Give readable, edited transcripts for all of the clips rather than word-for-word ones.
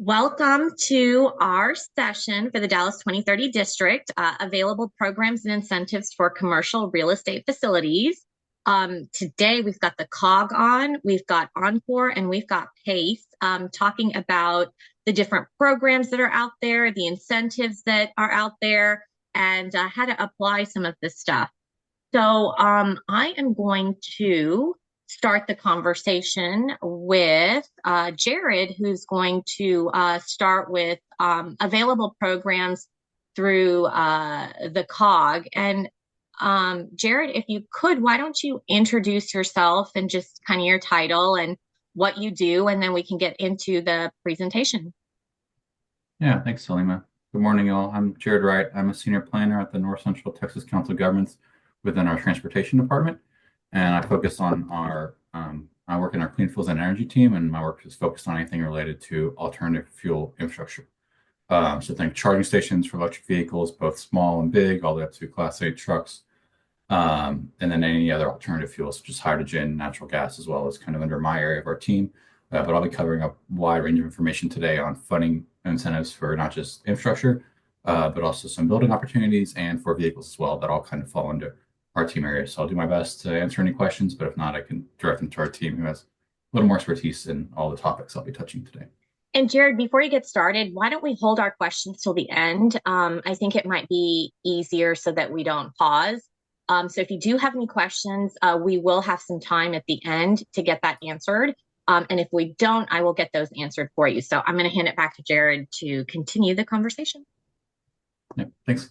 Welcome to our session for the Dallas 2030 District, available programs and incentives for commercial real estate facilities. Today we've got the COG on, we've got ONCOR, and we've got PACE talking about the different programs that are out there, the incentives that are out there, and how to apply some of this stuff. So I am going to start the conversation with Jared, who's going to start with available programs through the COG. And Jared, if you could, why don't you introduce yourself and just kind of your title and what you do, and then we can get into the presentation. Yeah, thanks, Salima. Good morning, y'all. I'm Jared Wright. I'm a senior planner at the North Central Texas Council of Governments within our transportation department. And I focus on I work in our clean fuels and energy team, and my work is focused on anything related to alternative fuel infrastructure. So think charging stations for electric vehicles, both small and big, all the way up to Class 8 trucks. And then any other alternative fuels, such as hydrogen, natural gas, as well as kind of under my area of our team. But I'll be covering a wide range of information today on funding incentives for not just infrastructure, but also some building opportunities and for vehicles as well that all kind of fall into our team area. So I'll do my best to answer any questions, but if not, I can direct them to our team who has a little more expertise in all the topics I'll be touching today. And Jared, before you get started, why don't we hold our questions till the end? I think it might be easier so that we don't pause. So if you do have any questions, we will have some time at the end to get that answered. And if we don't, I will get those answered for you. So I'm going to hand it back to Jared to continue the conversation. Yeah, thanks.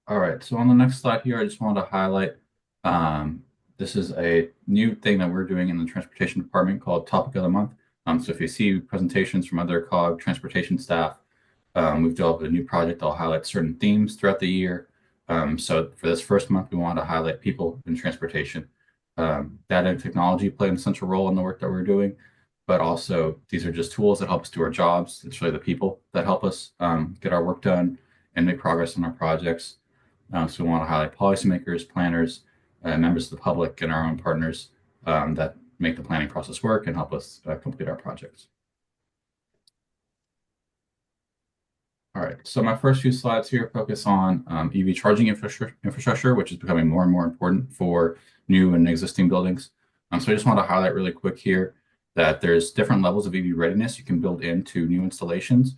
All right, so on the next slide here, I just wanted to highlight this is a new thing that we're doing in the transportation department called Topic of the Month. So if you see presentations from other COG transportation staff, we've developed a new project that'll highlight certain themes throughout the year. So for this first month, we wanted to highlight people in transportation. Data and technology play an essential role in the work that we're doing, but also these are just tools that help us do our jobs. It's really the people that help us get our work done and make progress on our projects. So we want to highlight policymakers, planners, members of the public, and our own partners that make the planning process work and help us complete our projects. All right, so my first few slides here focus on EV charging infrastructure, which is becoming more and more important for new and existing buildings. So I just want to highlight really quick here that there's different levels of EV readiness you can build into new installations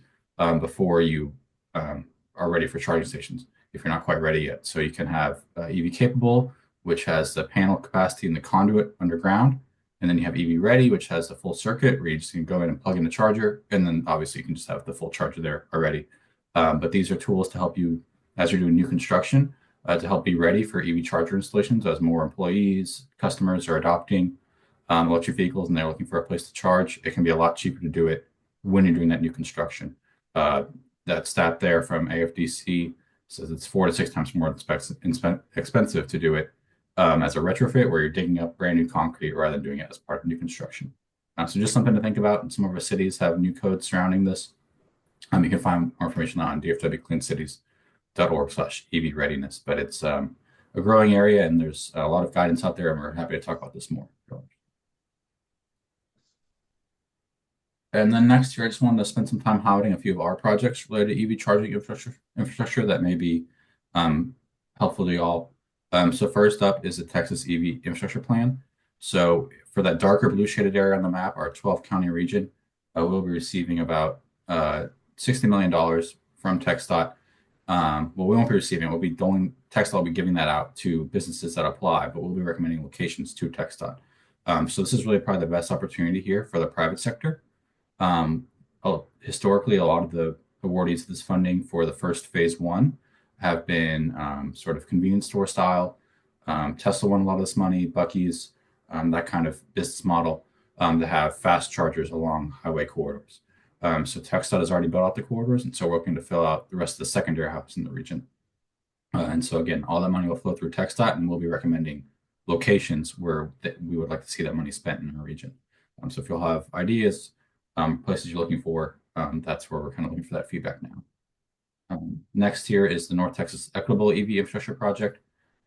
before you are ready for charging stations, if you're not quite ready yet. So you can have EV capable, which has the panel capacity and the conduit underground. And then you have EV ready, which has the full circuit where you just can go in and plug in the charger. And then obviously you can just have the full charger there already. But these are tools to help you as you're doing new construction to help be ready for EV charger installations as more employees, customers are adopting electric vehicles and they're looking for a place to charge. It can be a lot cheaper to do it when you're doing that new construction. That stat there from AFDC says it's 4 to 6 times more expensive to do it as a retrofit where you're digging up brand new concrete rather than doing it as part of new construction. So just something to think about. And some of our cities have new codes surrounding this. You can find more information on dfwcleancities.org/EV readiness, but it's a growing area and there's a lot of guidance out there and we're happy to talk about this more. And then next here, I just wanted to spend some time highlighting a few of our projects related to EV charging infrastructure that may be helpful to y'all. So first up is the Texas EV infrastructure plan. So for that darker blue shaded area on the map, our 12-county region, we'll be receiving about $60 million from TxDOT. Well, we won't be receiving it. TxDOT will be giving that out to businesses that apply, but we'll be recommending locations to TxDOT. So this is really probably the best opportunity here for the private sector. Historically, a lot of the awardees of this funding for the first phase one have been sort of convenience store style. Tesla won a lot of this money, Buc-ee's, that kind of business model to have fast chargers along highway corridors. So TxDOT has already built out the corridors, and so we're looking to fill out the rest of the secondary hubs in the region. And so again, all that money will flow through TxDOT, and we'll be recommending locations where we would like to see that money spent in our region. So if you'll have ideas, places you're looking for, that's where we're kind of looking for that feedback now. Next here is the North Texas Equitable EV Infrastructure Project.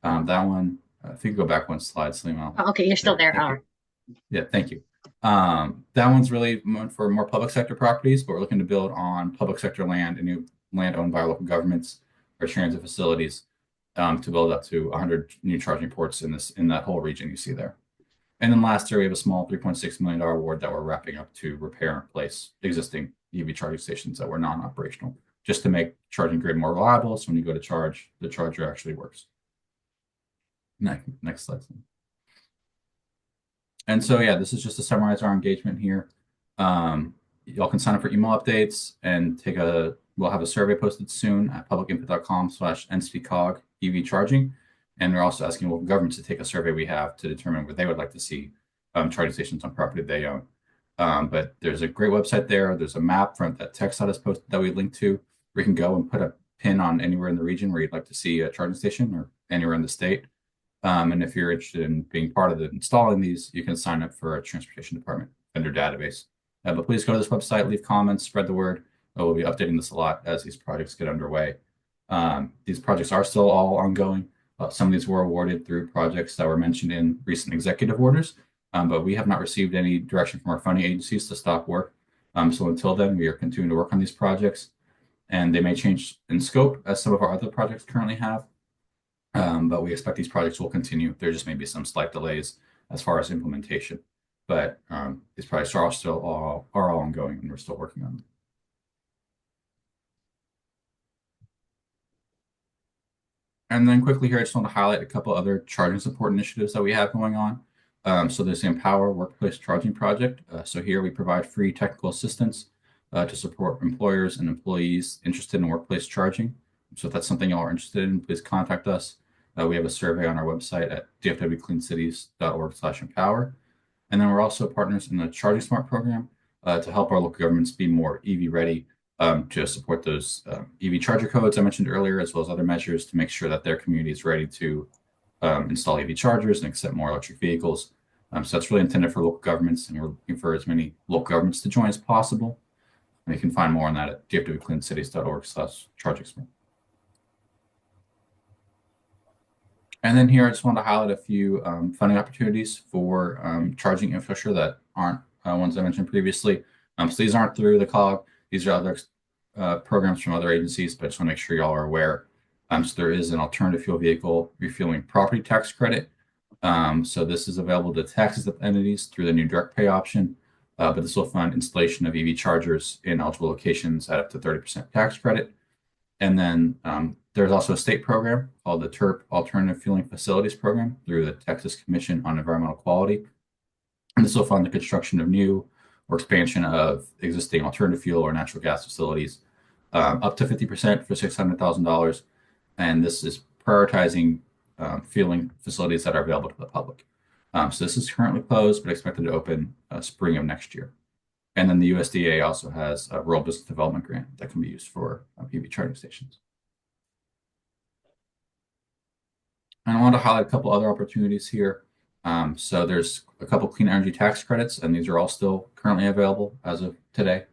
That one, if you could go back one slide, Salima. Oh, okay, you're still there. Yeah, thank you. That one's really meant for more public sector properties, but we're looking to build on public sector land and new land owned by local governments or transit facilities to build up to 100 new charging ports in that whole region you see there. And then last year, we have a small $3.6 million award that we're wrapping up to repair and replace existing EV charging stations that were non-operational, just to make charging grid more reliable. So when you go to charge, the charger actually works. Next slide. And so, yeah, this is just to summarize our engagement here. Y'all can sign up for email updates and we'll have a survey posted soon at publicinfo.com/NCTCOG EV charging. And we're also asking local governments to take a survey we have to determine where they would like to see charging stations on property they own. But there's a great website there. There's a map from that TechSite is posted that we link to where you can go and put a pin on anywhere in the region where you'd like to see a charging station or anywhere in the state. And if you're interested in being part of installing these, you can sign up for a transportation department vendor database. But please go to this website, leave comments, spread the word. We'll be updating this a lot as these projects get underway. These projects are still all ongoing. Some of these were awarded through projects that were mentioned in recent executive orders, but we have not received any direction from our funding agencies to stop work. So until then, we are continuing to work on these projects, and they may change in scope as some of our other projects currently have. But we expect these projects will continue. There just may be some slight delays as far as implementation, but these projects are still all ongoing, and we're still working on them. And then quickly here, I just want to highlight a couple other charging support initiatives that we have going on. So there's the Empower Workplace Charging Project. So here we provide free technical assistance to support employers and employees interested in workplace charging. So if that's something y'all are interested in, please contact us. We have a survey on our website at dfwcleancities.org/empower. And then we're also partners in the Charging Smart program to help our local governments be more EV ready to support those EV charger codes I mentioned earlier, as well as other measures to make sure that their community is ready to install EV chargers and accept more electric vehicles. So that's really intended for local governments, and we're looking for as many local governments to join as possible. And you can find more on that at dfwcleancities.org/charging. And then here, I just want to highlight a few funding opportunities for charging infrastructure that aren't ones I mentioned previously. So these aren't through the COG. These are other programs from other agencies, but I just want to make sure y'all are aware. So there is an alternative fuel vehicle refueling property tax credit. So this is available to tax-exempt entities through the new direct pay option, but this will fund installation of EV chargers in eligible locations at up to 30% tax credit. And then there's also a state program called the TERP Alternative Fueling Facilities Program through the Texas Commission on Environmental Quality. And this will fund the construction of new or expansion of existing alternative fuel or natural gas facilities up to 50% for $600,000. And this is prioritizing fueling facilities that are available to the public. So this is currently closed, but expected to open spring of next year. And then the USDA also has a rural business development grant that can be used for EV charging stations. And I want to highlight a couple other opportunities here. So there's a couple clean energy tax credits, and these are all still currently available as of today.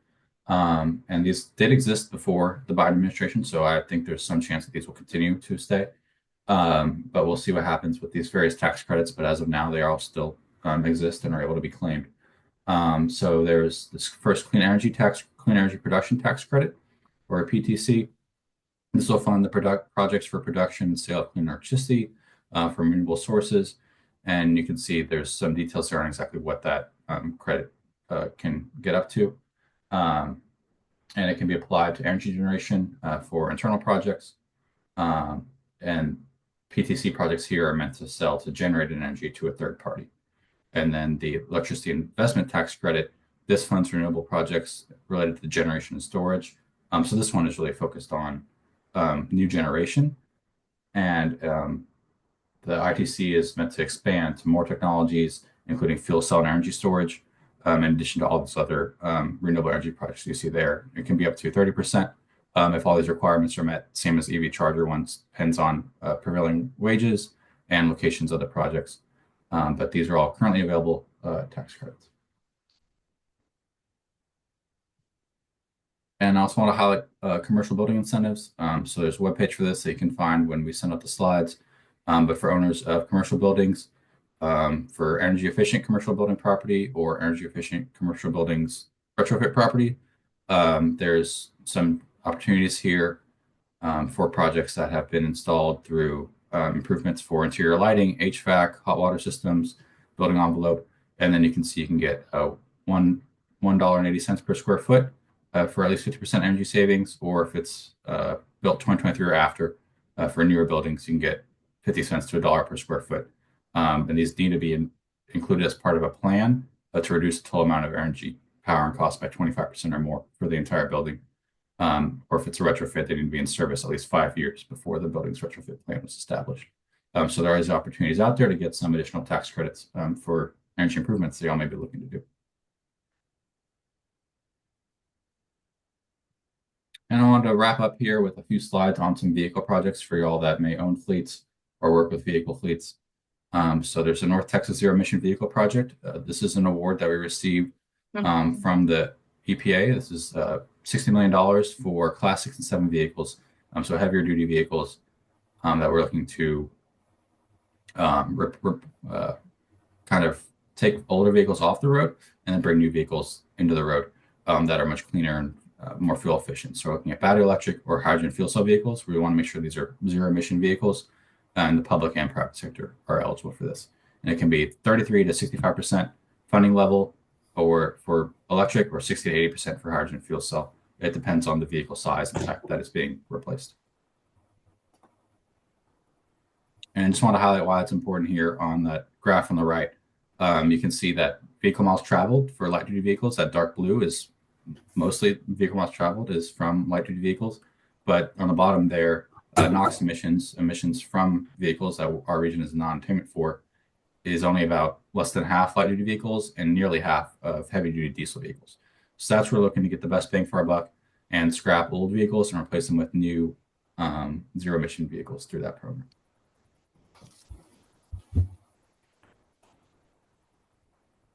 And these did exist before the Biden administration, so I think there's some chance that these will continue to stay. But we'll see what happens with these various tax credits. But as of now, they all still exist and are able to be claimed. So there's this first clean energy production tax credit, or a PTC. This will fund the projects for production and sale of clean electricity from renewable sources. And you can see there's some details there on exactly what that credit can get up to. And it can be applied to energy generation for internal projects. And PTC projects here are meant to sell to generated energy to a third party. And then the electricity investment tax credit, this funds renewable projects related to generation and storage. So this one is really focused on new generation. And the ITC is meant to expand to more technologies, including fuel cell and energy storage, in addition to all these other renewable energy projects you see there. It can be up to 30% if all these requirements are met, same as EV charger ones, depends on prevailing wages and locations of the projects. But these are all currently available tax credits. And I also want to highlight commercial building incentives. So there's a webpage for this that you can find when we send out the slides. But for owners of commercial buildings, for energy efficient commercial building property or energy efficient commercial buildings retrofit property. There's some opportunities here for projects that have been installed through improvements for interior lighting, HVAC, hot water systems, building envelope, and then you can see you can get $1.80 per square foot for at least 50% energy savings, or if it's built 2023 or after for newer buildings, you can get 50 cents to $1 per square foot. And these need to be included as part of a plan to reduce the total amount of energy, power, and cost by 25% or more for the entire building. Or if it's a retrofit, they need to be in service at least 5 years before the building's retrofit plan was established. So there is opportunities out there to get some additional tax credits for energy improvements they all may be looking to do. And I wanted to wrap up here with a few slides on some vehicle projects for y'all that may own fleets or work with vehicle fleets. So there's a North Texas Zero Emission Vehicle Project. This is an award that we received from the EPA. This is $60 million for Class 6 and 7 vehicles, so heavier duty vehicles that we're looking to kind of take older vehicles off the road and then bring new vehicles into the road that are much cleaner and more fuel efficient. So we're looking at battery electric or hydrogen fuel cell vehicles. We want to make sure these are zero emission vehicles, and the public and private sector are eligible for this. And it can be 33 to 65% funding level or for electric, or 60 to 80% for hydrogen fuel cell. It depends on the vehicle size and type that is being replaced. And just want to highlight why it's important here on that graph on the right. You can see that vehicle miles traveled for light duty vehicles, that dark blue is mostly vehicle miles traveled is from light duty vehicles. But on the bottom there, NOx emissions from vehicles that our region is non-attainment for, is only about less than half light duty vehicles and nearly half of heavy duty diesel vehicles. So that's where we're looking to get the best bang for our buck and scrap old vehicles and replace them with new zero emission vehicles through that program.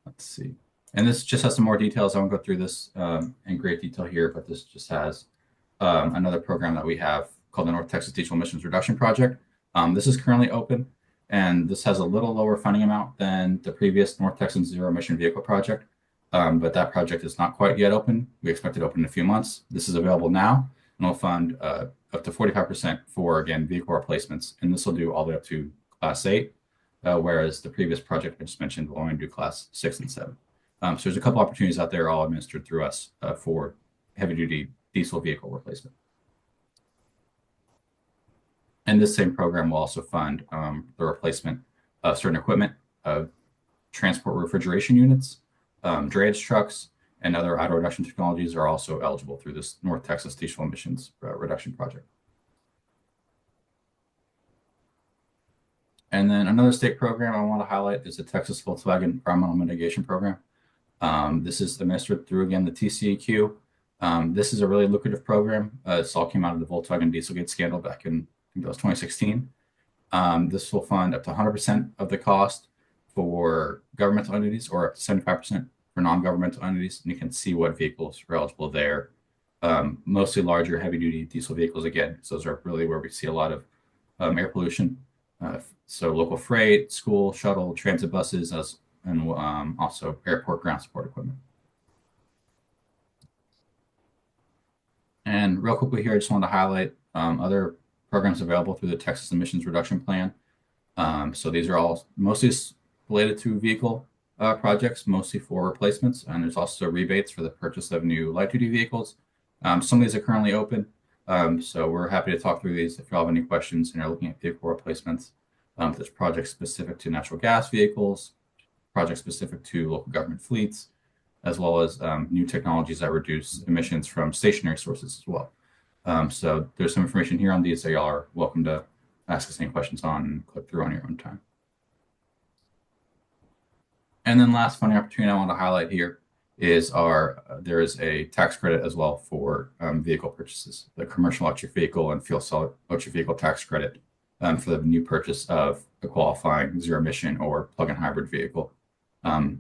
Let's see. And this just has some more details. I won't go through this in great detail here, but this just has another program that we have called the North Texas Diesel Emissions Reduction Project. This is currently open, and this has a little lower funding amount than the previous North Texas Zero Emission Vehicle Project, but that project is not quite yet open. We expect it to open in a few months. This is available now, and we'll fund up to 45% for, again, vehicle replacements, and this will do all the way up to Class 8, whereas the previous project I just mentioned will only do Class 6 and 7. So there's a couple opportunities out there all administered through us for heavy-duty diesel vehicle replacement. And this same program will also fund the replacement of certain equipment, transport refrigeration units, drayage trucks, and other idle reduction technologies are also eligible through this North Texas Diesel Emissions Reduction Project. And then another state program I want to highlight is the Texas Volkswagen Environmental Mitigation Program. This is administered through, again, the TCEQ. This is a really lucrative program. This all came out of the Volkswagen Dieselgate scandal back in, I think that was 2016. This will fund up to 100% of the cost for governmental entities, or up to 75% for non-governmental entities. And you can see what vehicles are eligible there. Mostly larger heavy-duty diesel vehicles, again, so those are really where we see a lot of air pollution. So local freight, school, shuttle, transit buses, and also airport ground support equipment. And real quickly here, I just want to highlight other programs available through the Texas Emissions Reduction Plan. So these are all mostly related to vehicle projects, mostly for replacements. And there's also rebates for the purchase of new light-duty vehicles. Some of these are currently open. So we're happy to talk through these if you have any questions and are looking at vehicle replacements. There's projects specific to natural gas vehicles, projects specific to local government fleets, as well as new technologies that reduce emissions from stationary sources as well. So there's some information here on these that y'all are welcome to ask us any questions on and click through on your own time. And then last funding opportunity I want to highlight here is there is a tax credit as well for vehicle purchases, the commercial electric vehicle and fuel cell electric vehicle tax credit for the new purchase of a qualifying zero emission or plug-in hybrid vehicle.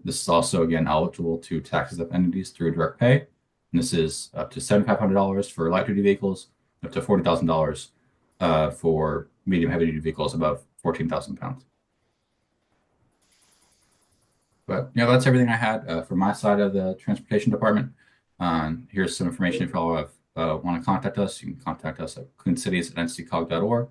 This is also, again, eligible to tax-exempt entities through direct pay. And this is up to $7,500 for light-duty vehicles, up to $40,000 for medium heavy-duty vehicles above 14,000 pounds. But that's everything I had from my side of the transportation department. Here's some information if y'all want to contact us. You can contact us at cleancities@nctcog.org.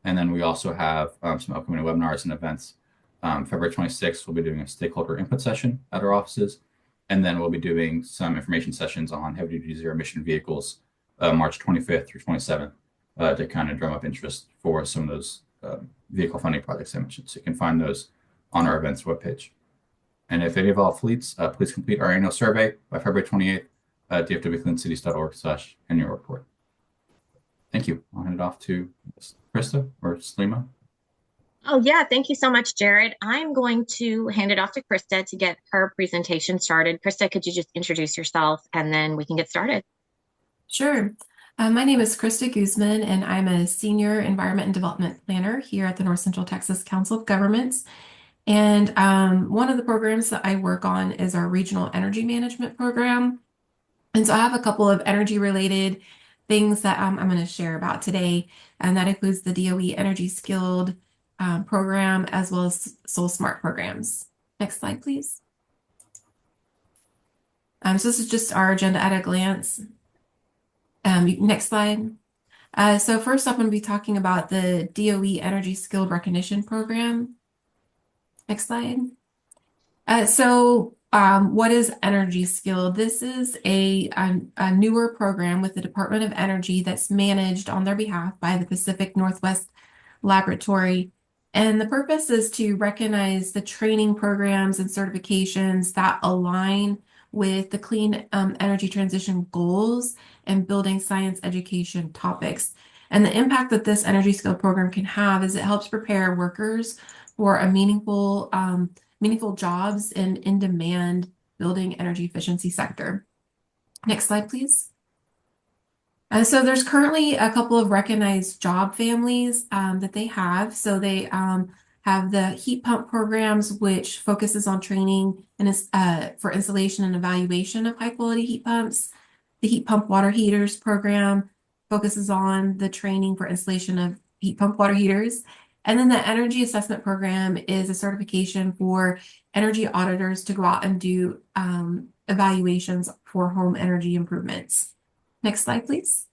And then we also have some upcoming webinars and events. February 26th, we'll be doing a stakeholder input session at our offices. And then we'll be doing some information sessions on heavy-duty zero-emission vehicles March 25th through 27th to kind of drum up interest for some of those vehicle funding projects I mentioned. So you can find those on our events webpage. And if any of all fleets, please complete our annual survey by February 28th at dfwcleancities.org/annual report. Thank you. I'll hand it off to Krista or Salima. Oh, yeah. Thank you so much, Jared. I'm going to hand it off to Krista to get her presentation started. Krista, could you just introduce yourself and then we can get started? Sure. My name is Krista Guzman, and I'm a Senior Environment and Development Planner here at the North Central Texas Council of Governments. And one of the programs that I work on is our Regional Energy Management Program. And so I have a couple of energy-related things that I'm going to share about today, and that includes the DOE Energy Skilled program as well as Soul Smart programs. Next slide, please. So this is just our agenda at a glance. Next slide. So first up, I'm going to be talking about the DOE Energy Skilled Recognition Program. Next slide. What is Energy Skilled? This is a newer program with the Department of Energy that's managed on their behalf by the Pacific Northwest Laboratory. And the purpose is to recognize the training programs and certifications that align with the clean energy transition goals and building science education topics. And the impact that this Energy Skill program can have is it helps prepare workers for a meaningful jobs in demand building energy efficiency sector. Next slide, please. So there's currently a couple of recognized job families that they have. So they have the heat pump programs, which focuses on training and for installation and evaluation of high quality heat pumps. The heat pump water heaters program focuses on the training for installation of heat pump water heaters. And then the energy assessment program is a certification for energy auditors to go out and do evaluations for home energy improvements. Next slide, please.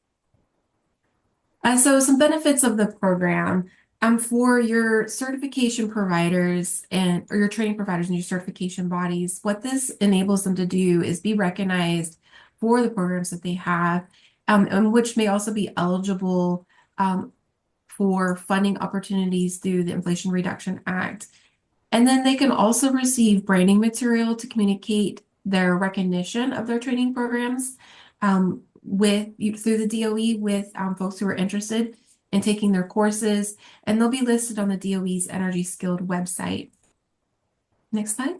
So some benefits of the program for your certification providers or your training providers and your certification bodies, what this enables them to do is be recognized for the programs that they have, and which may also be eligible for funding opportunities through the Inflation Reduction Act. And then they can also receive branding material to communicate their recognition of their training programs through the DOE with folks who are interested in taking their courses, and they'll be listed on the DOE's Energy Skilled website. Next slide.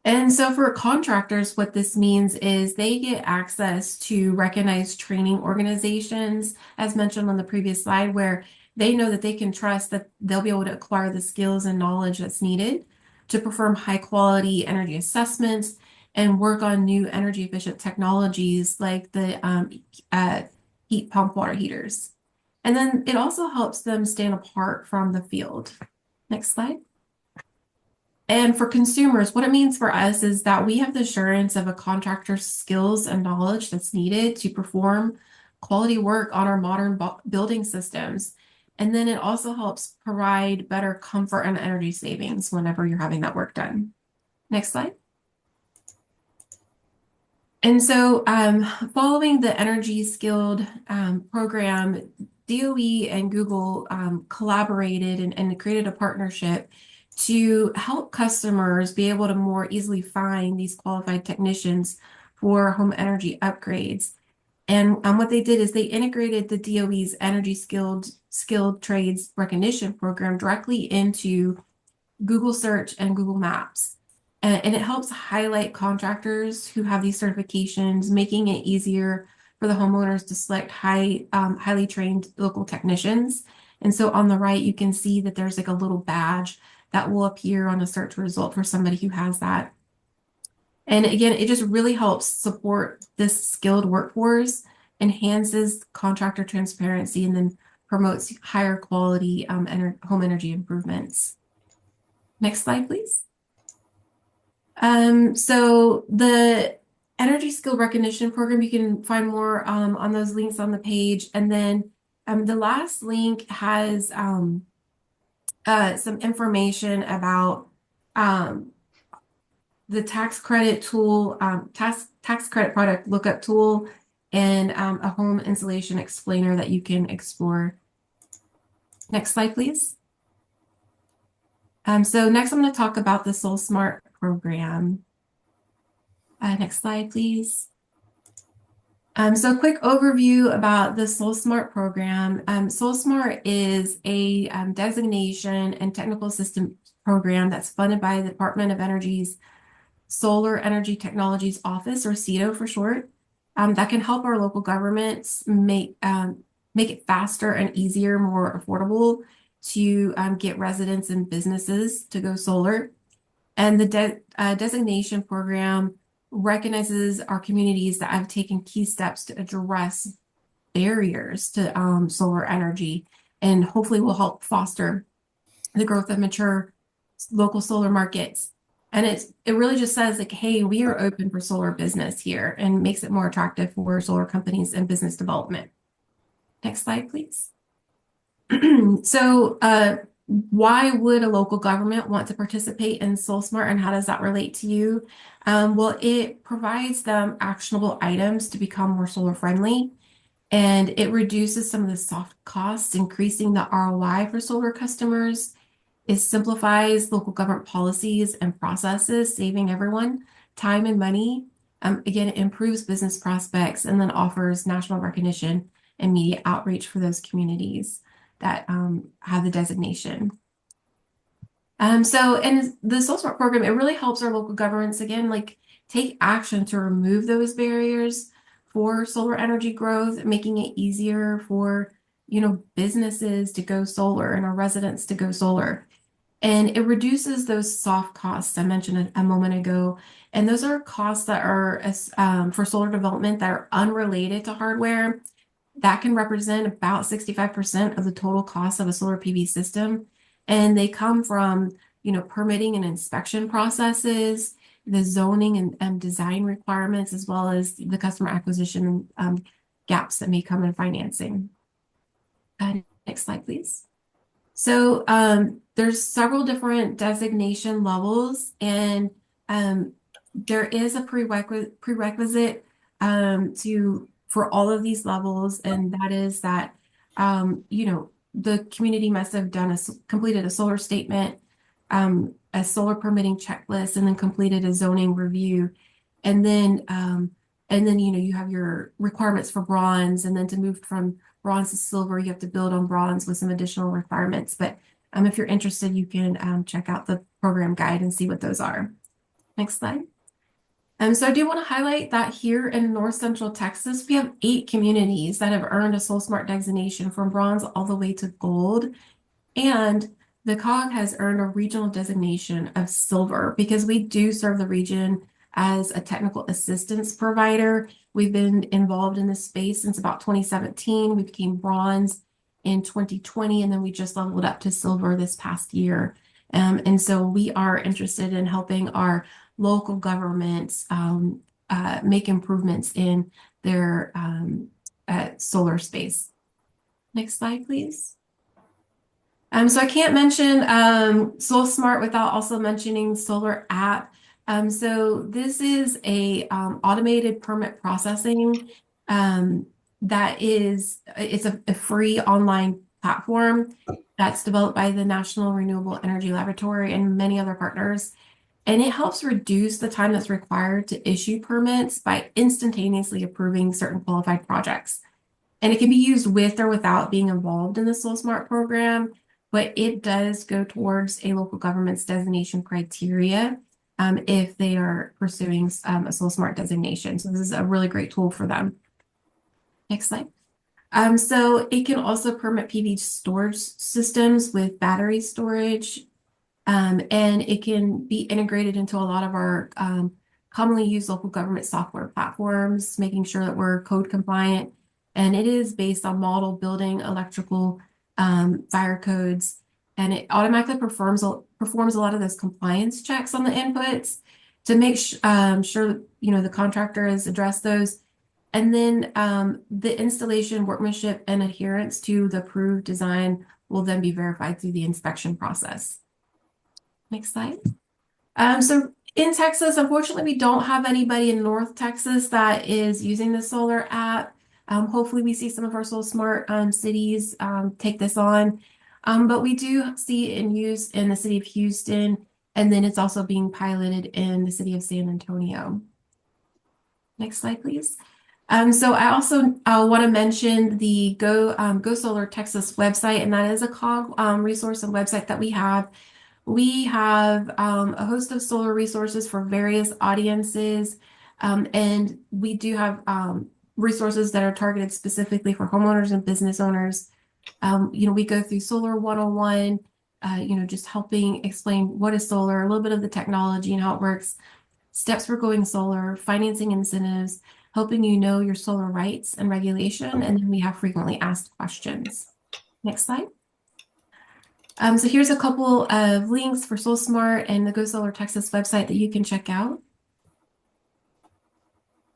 And so for contractors, what this means is they get access to recognized training organizations, as mentioned on the previous slide, where they know that they can trust that they'll be able to acquire the skills and knowledge that's needed to perform high quality energy assessments and work on new energy efficient technologies like the heat pump water heaters. And then it also helps them stand apart from the field. Next slide. And for consumers, what it means for us is that we have the assurance of a contractor's skills and knowledge that's needed to perform quality work on our modern building systems. And then it also helps provide better comfort and energy savings whenever you're having that work done. Next slide. And so following the Energy Skilled program, DOE and Google collaborated and created a partnership to help customers be able to more easily find these qualified technicians for home energy upgrades. And what they did is they integrated the DOE's Energy Skilled Trades Recognition Program directly into Google Search and Google Maps. And it helps highlight contractors who have these certifications, making it easier for the homeowners to select highly trained local technicians. And so on the right, you can see that there's like a little badge that will appear on a search result for somebody who has that. And again, it just really helps support this skilled workforce, enhances contractor transparency, and then promotes higher quality home energy improvements. Next slide, please. So the energy skill recognition program, you can find more on those links on the page. And then the last link has some information about um, the tax credit tool, tax credit product lookup tool, and a home installation explainer that you can explore. Next slide, please. So next I'm going to talk about the Soul Smart program. Next slide, please. So a quick overview about the Soul Smart program. Soul Smart is a designation and technical assistance program that's funded by the Department of Energy's Solar Energy Technologies Office, or CETO for short, that can help our local governments make it faster and easier, more affordable to get residents and businesses to go solar. And the designation program recognizes our communities that have taken key steps to address barriers to solar energy, and hopefully will help foster the growth of mature local solar markets. And it really just says like, hey, we are open for solar business here, and makes it more attractive for solar companies and business development. Next slide, please. So why would a local government want to participate in SoulSmart, and how does that relate to you? Well, it provides them actionable items to become more solar friendly, and it reduces some of the soft costs, increasing the ROI for solar customers. It simplifies local government policies and processes, saving everyone time and money. Again, it improves business prospects, and then offers national recognition and media outreach for those communities that have the designation. So in the SoulSmart program, it really helps our local governments, again, like take action to remove those barriers for solar energy growth, making it easier for, businesses to go solar and our residents to go solar. And it reduces those soft costs I mentioned a moment ago. And those are costs that are for solar development that are unrelated to hardware. That can represent about 65% of the total cost of a solar PV system. And they come from, permitting and inspection processes, the zoning and design requirements, as well as the customer acquisition gaps that may come in financing. Next slide, please. So there's several different designation levels, and there is a prerequisite for all of these levels, and that is that the community must have completed a solar statement, a solar permitting checklist, and then completed a zoning review, and then you have your requirements for bronze, and then to move from bronze to silver, you have to build on bronze with some additional requirements. But if you're interested, you can check out the program guide and see what those are. Next slide. So I do want to highlight that here in North Central Texas, we have 8 communities that have earned a SoulSmart designation from bronze all the way to gold. And the COG has earned a regional designation of silver because we do serve the region as a technical assistance provider. We've been involved in this space since about 2017. We became bronze in 2020, and then we just leveled up to silver this past year. And so we are interested in helping our local governments make improvements in their solar space. Next slide, please. So I can't mention SoulSmart without also mentioning Solar App. So this is a automated permit processing it's a free online platform that's developed by the National Renewable Energy Laboratory and many other partners. And it helps reduce the time that's required to issue permits by instantaneously approving certain qualified projects. And it can be used with or without being involved in the SoulSmart program, but it does go towards a local government's designation criteria if they are pursuing a SoulSmart designation. So this is a really great tool for them. Next slide. So it can also permit PV storage systems with battery storage, and it can be integrated into a lot of our commonly used local government software platforms, making sure that we're code compliant. And it is based on model building electrical fire codes, and it automatically performs a lot of those compliance checks on the inputs. to make sure, the contractor has addressed those. And then the installation, workmanship, and adherence to the approved design will then be verified through the inspection process. Next slide. So in Texas, unfortunately, we don't have anybody in North Texas that is using the solar app. Hopefully we see some of our Soul Smart cities take this on. But we do see it in use in the city of Houston, and then it's also being piloted in the city of San Antonio. Next slide, please. So I also want to mention the Go Solar Texas website, and that is a COG resource and website that we have. We have a host of solar resources for various audiences, and we do have resources that are targeted specifically for homeowners and business owners. We go through Solar 101, just helping explain what is solar, a little bit of the technology and how it works, steps for going solar, financing incentives, helping you know your solar rights and regulation, and then we have frequently asked questions. Next slide. So here's a couple of links for SoulSmart and the Go Solar Texas website that you can check out.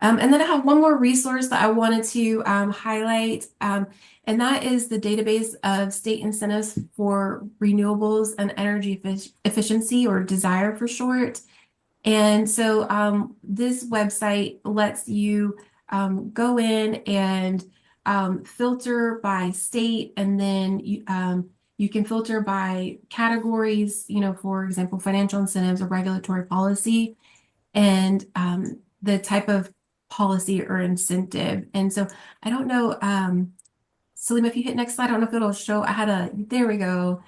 And then I have one more resource that I wanted to highlight, and that is the database of state incentives for renewables and energy efficiency, or DESIRE for short. And so this website lets you go in and filter by state, and then you can filter by categories, for example, financial incentives or regulatory policy, and the type of policy or incentive. And so I don't know, Salim, if you hit next slide, I don't know if it'll show. There we go.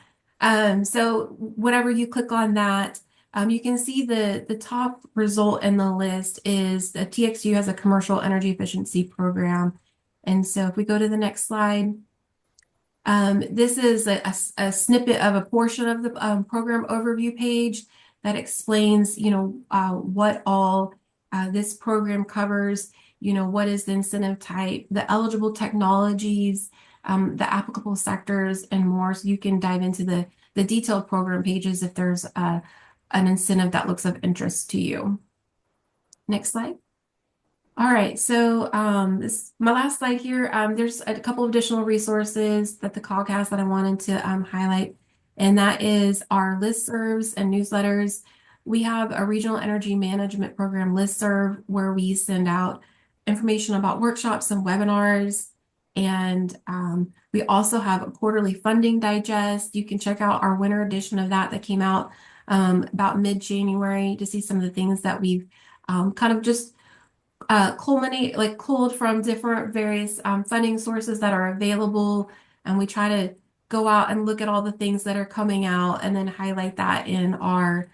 So whenever you click on that, you can see the top result in the list is the TXU has a commercial energy efficiency program. And so if we go to the next slide, this is a snippet of a portion of the program overview page that explains, what all this program covers, what is the incentive type, the eligible technologies, the applicable sectors, and more. So you can dive into the detailed program pages if there's an incentive that looks of interest to you. Next slide. All right, so this my last slide here. There's a couple of additional resources that the COG has that I wanted to highlight, and that is our listservs and newsletters. We have a regional energy management program listserv where we send out information about workshops and webinars, and we also have a quarterly funding digest. You can check out our winter edition of that came out about mid-January to see some of the things that we've kind of just culled from different various funding sources that are available, and we try to go out and look at all the things that are coming out and then highlight that in our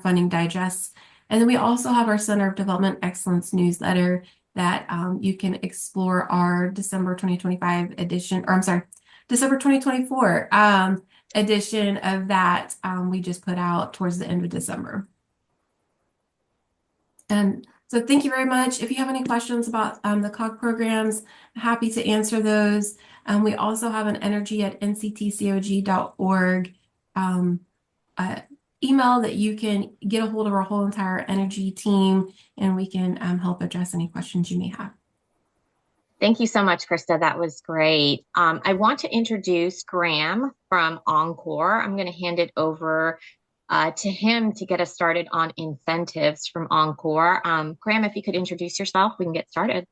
funding digests. And then we also have our Center of Development Excellence newsletter that you can explore our December 2025 edition, or I'm sorry, December 2024 edition of that we just put out towards the end of December. And so thank you very much. If you have any questions about the COG programs, happy to answer those. We also have an energy@nctcog.org email that you can get a hold of our whole entire energy team, and we can help address any questions you may have. Thank you so much, Krista. That was great. I want to introduce Graham from ONCOR. I'm going to hand it over to him to get us started on incentives from ONCOR. Graham, if you could introduce yourself, we can get started.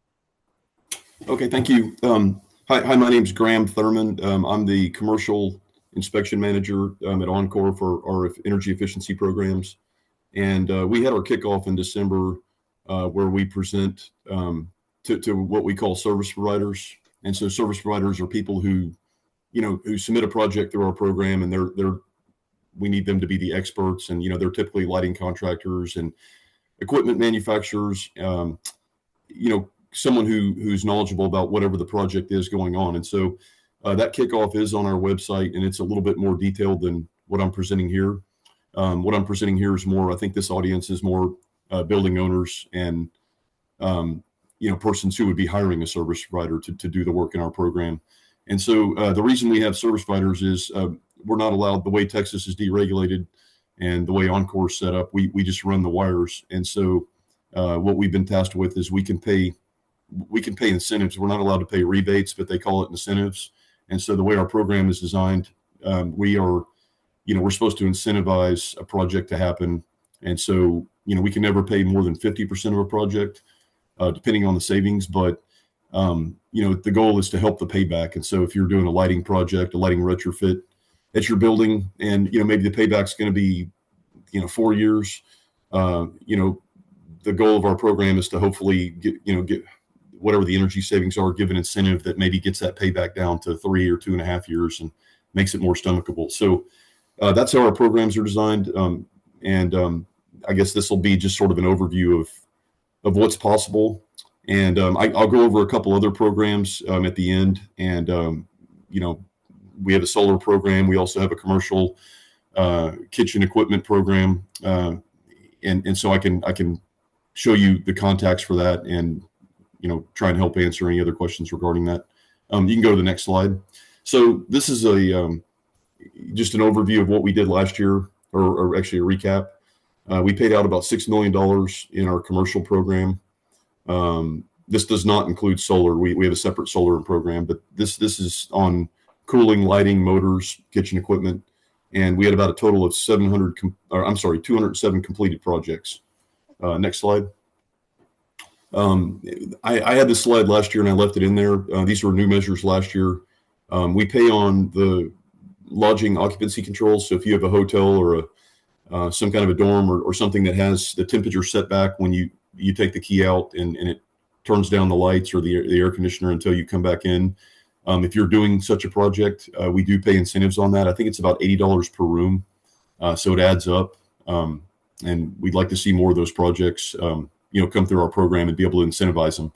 Okay, thank you. Hi, my name is Graham Thurman. I'm the commercial inspection manager at ONCOR for our energy efficiency programs. And we had our kickoff in December where we present to what we call service providers. And so service providers are people who submit a project through our program, and we need them to be the experts, and they're typically lighting contractors and equipment manufacturers, someone who's knowledgeable about whatever the project is going on. And so that kickoff is on our website, and it's a little bit more detailed than what I'm presenting here. What I'm presenting here is more, I think this audience is more building owners and persons who would be hiring a service provider to do the work in our program. And so the reason we have service providers is we're not allowed, the way Texas is deregulated, And the way ONCOR is set up, we just run the wires. And so what we've been tasked with is we can pay incentives. We're not allowed to pay rebates, but they call it incentives. And so the way our program is designed, we're supposed to incentivize a project to happen. And so, we can never pay more than 50% of a project, depending on the savings. But, the goal is to help the payback. And so if you're doing a lighting project, a lighting retrofit at your building, and, maybe the payback's going to be, 4 years, the goal of our program is to hopefully get whatever the energy savings are, give an incentive that maybe gets that payback down to 3 or 2.5 years and makes it more stomachable. So that's how our programs are designed. I guess this will be just sort of an overview of what's possible. And I'll go over a couple other programs at the end. And, we have a solar program. We also have a commercial kitchen equipment program. And so I can show you the contacts for that and, try and help answer any other questions regarding that. You can go to the next slide. So this is just an overview of what we did last year, or actually a recap. We paid out about $6 million in our commercial program. This does not include solar. We have a separate solar program, but this is on cooling, lighting, motors, kitchen equipment. And we had about a total of 207 completed projects. Next slide. I had this slide last year and I left it in there. These were new measures last year. We pay on the lodging occupancy controls. So if you have a hotel or some kind of a dorm or something that has the temperature set back when you take the key out and it turns down the lights or the air conditioner until you come back in. If you're doing such a project, we do pay incentives on that. I think it's about $80 per room. So it adds up. And we'd like to see more of those projects, come through our program and be able to incentivize them.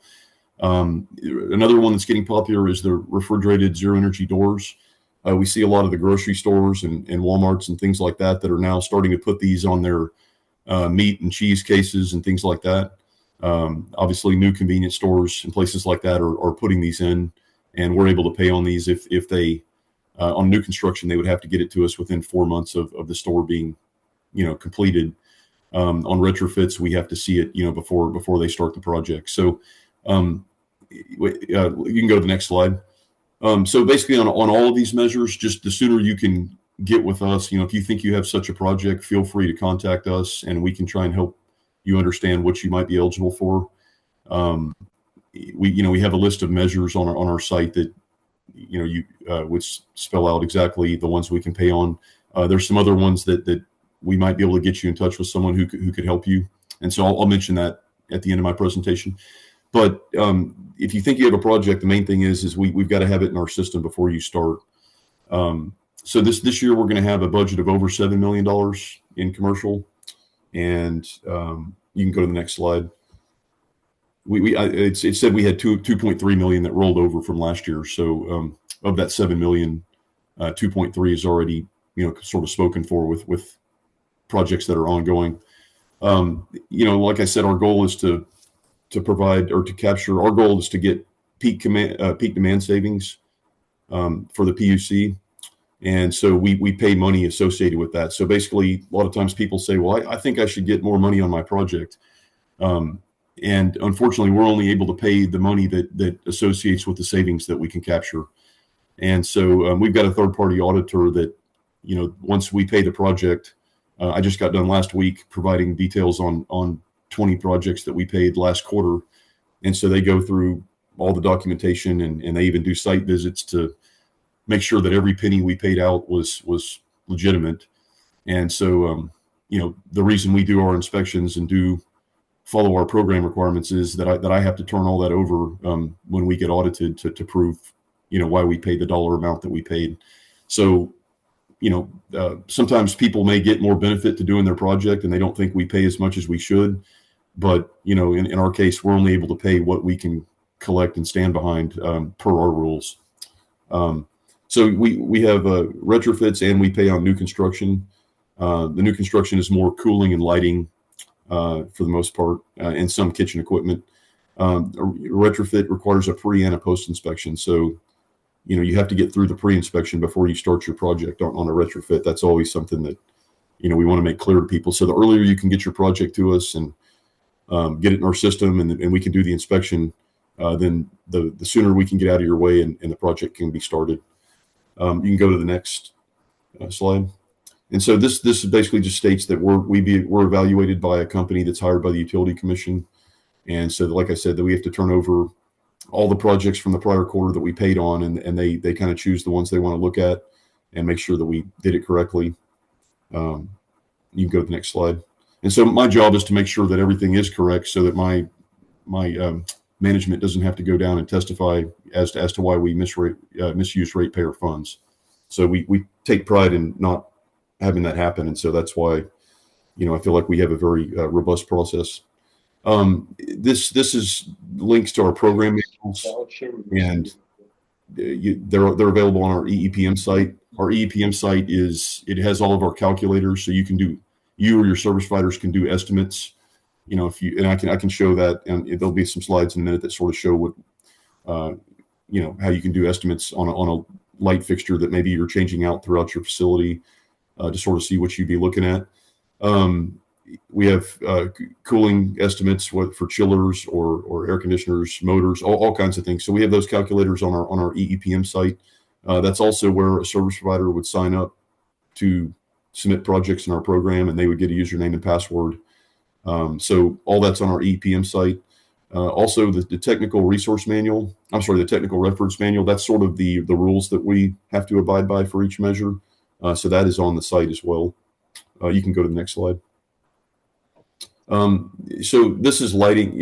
Another one that's getting popular is the refrigerated zero energy doors. We see a lot of the grocery stores and Walmarts and things like that are now starting to put these on their meat and cheese cases and things like that. Obviously, new convenience stores and places like that are putting these in, and we're able to pay on these. If they on new construction, they would have to get it to us within 4 months of the store being, completed. On retrofits, we have to see it, before they start the project. So you can go to the next slide. So basically on all of these measures, just the sooner you can get with us, if you think you have such a project, feel free to contact us and we can try and help you understand what you might be eligible for. We have a list of measures on our site that, which spell out exactly the ones we can pay on. There's some other ones that we might be able to get you in touch with someone who could help you. And so I'll mention that at the end of my presentation. But if you think you have a project, the main thing is we've got to have it in our system before you start. So this year we're going to have a budget of over $7 million in commercial, and you can go to the next slide. It said we had 2.3 million that rolled over from last year. So of that 7 million, 2.3 is already sort of spoken for with projects that are ongoing. Like I said, our goal is to provide or to capture. Our goal is to get peak demand savings for the PUC, and so we pay money associated with that. So basically, a lot of times people say, "Well, I think I should get more money on my project," and unfortunately, we're only able to pay the money that associates with the savings that we can capture. And so we've got a third-party auditor that, once we pay the project, I just got done last week providing details on 20 projects that we paid last quarter. And so they go through all the documentation and they even do site visits to make sure that every penny we paid out was legitimate. And so, the reason we do our inspections and do follow our program requirements is that I have to turn all that over when we get audited to prove, why we paid the dollar amount that we paid. So, sometimes people may get more benefit to doing their project and they don't think we pay as much as we should. But, in our case, we're only able to pay what we can collect and stand behind per our rules. So we have retrofits and we pay on new construction. The new construction is more cooling and lighting for the most part, and some kitchen equipment. A retrofit requires a pre and a post inspection. So, you have to get through the pre-inspection before you start your project on a retrofit. That's always something that, we want to make clear to people. So the earlier you can get your project to us and get it in our system, and we can do the inspection, then the sooner we can get out of your way and the project can be started. You can go to the next slide. And so this basically just states that we're evaluated by a company that's hired by the Utility Commission. And so, like I said, that we have to turn over all the projects from the prior quarter that we paid on, and they kind of choose the ones they want to look at and make sure that we did it correctly. You can go to the next slide. And so my job is to make sure that everything is correct, so that my management doesn't have to go down and testify as to why we misuse ratepayer funds. So we take pride in not having that happen, and so that's why I feel like we have a very robust process. This is links to our program manuals, and they're available on our EEPM site. Our EEPM site has all of our calculators, so you or your service providers can do estimates. I can show that, and there'll be some slides in a minute that sort of show what how you can do estimates on a light fixture that maybe you're changing out throughout your facility, to sort of see what you'd be looking at. We have cooling estimates for chillers or air conditioners, motors, all kinds of things. So we have those calculators on our EEPM site. That's also where a service provider would sign up to submit projects in our program, and they would get a username and password. So all that's on our EEPM site. Also, the technical resource manual, the technical reference manual, that's sort of the rules that we have to abide by for each measure. So that is on the site as well. You can go to the next slide. So this is lighting.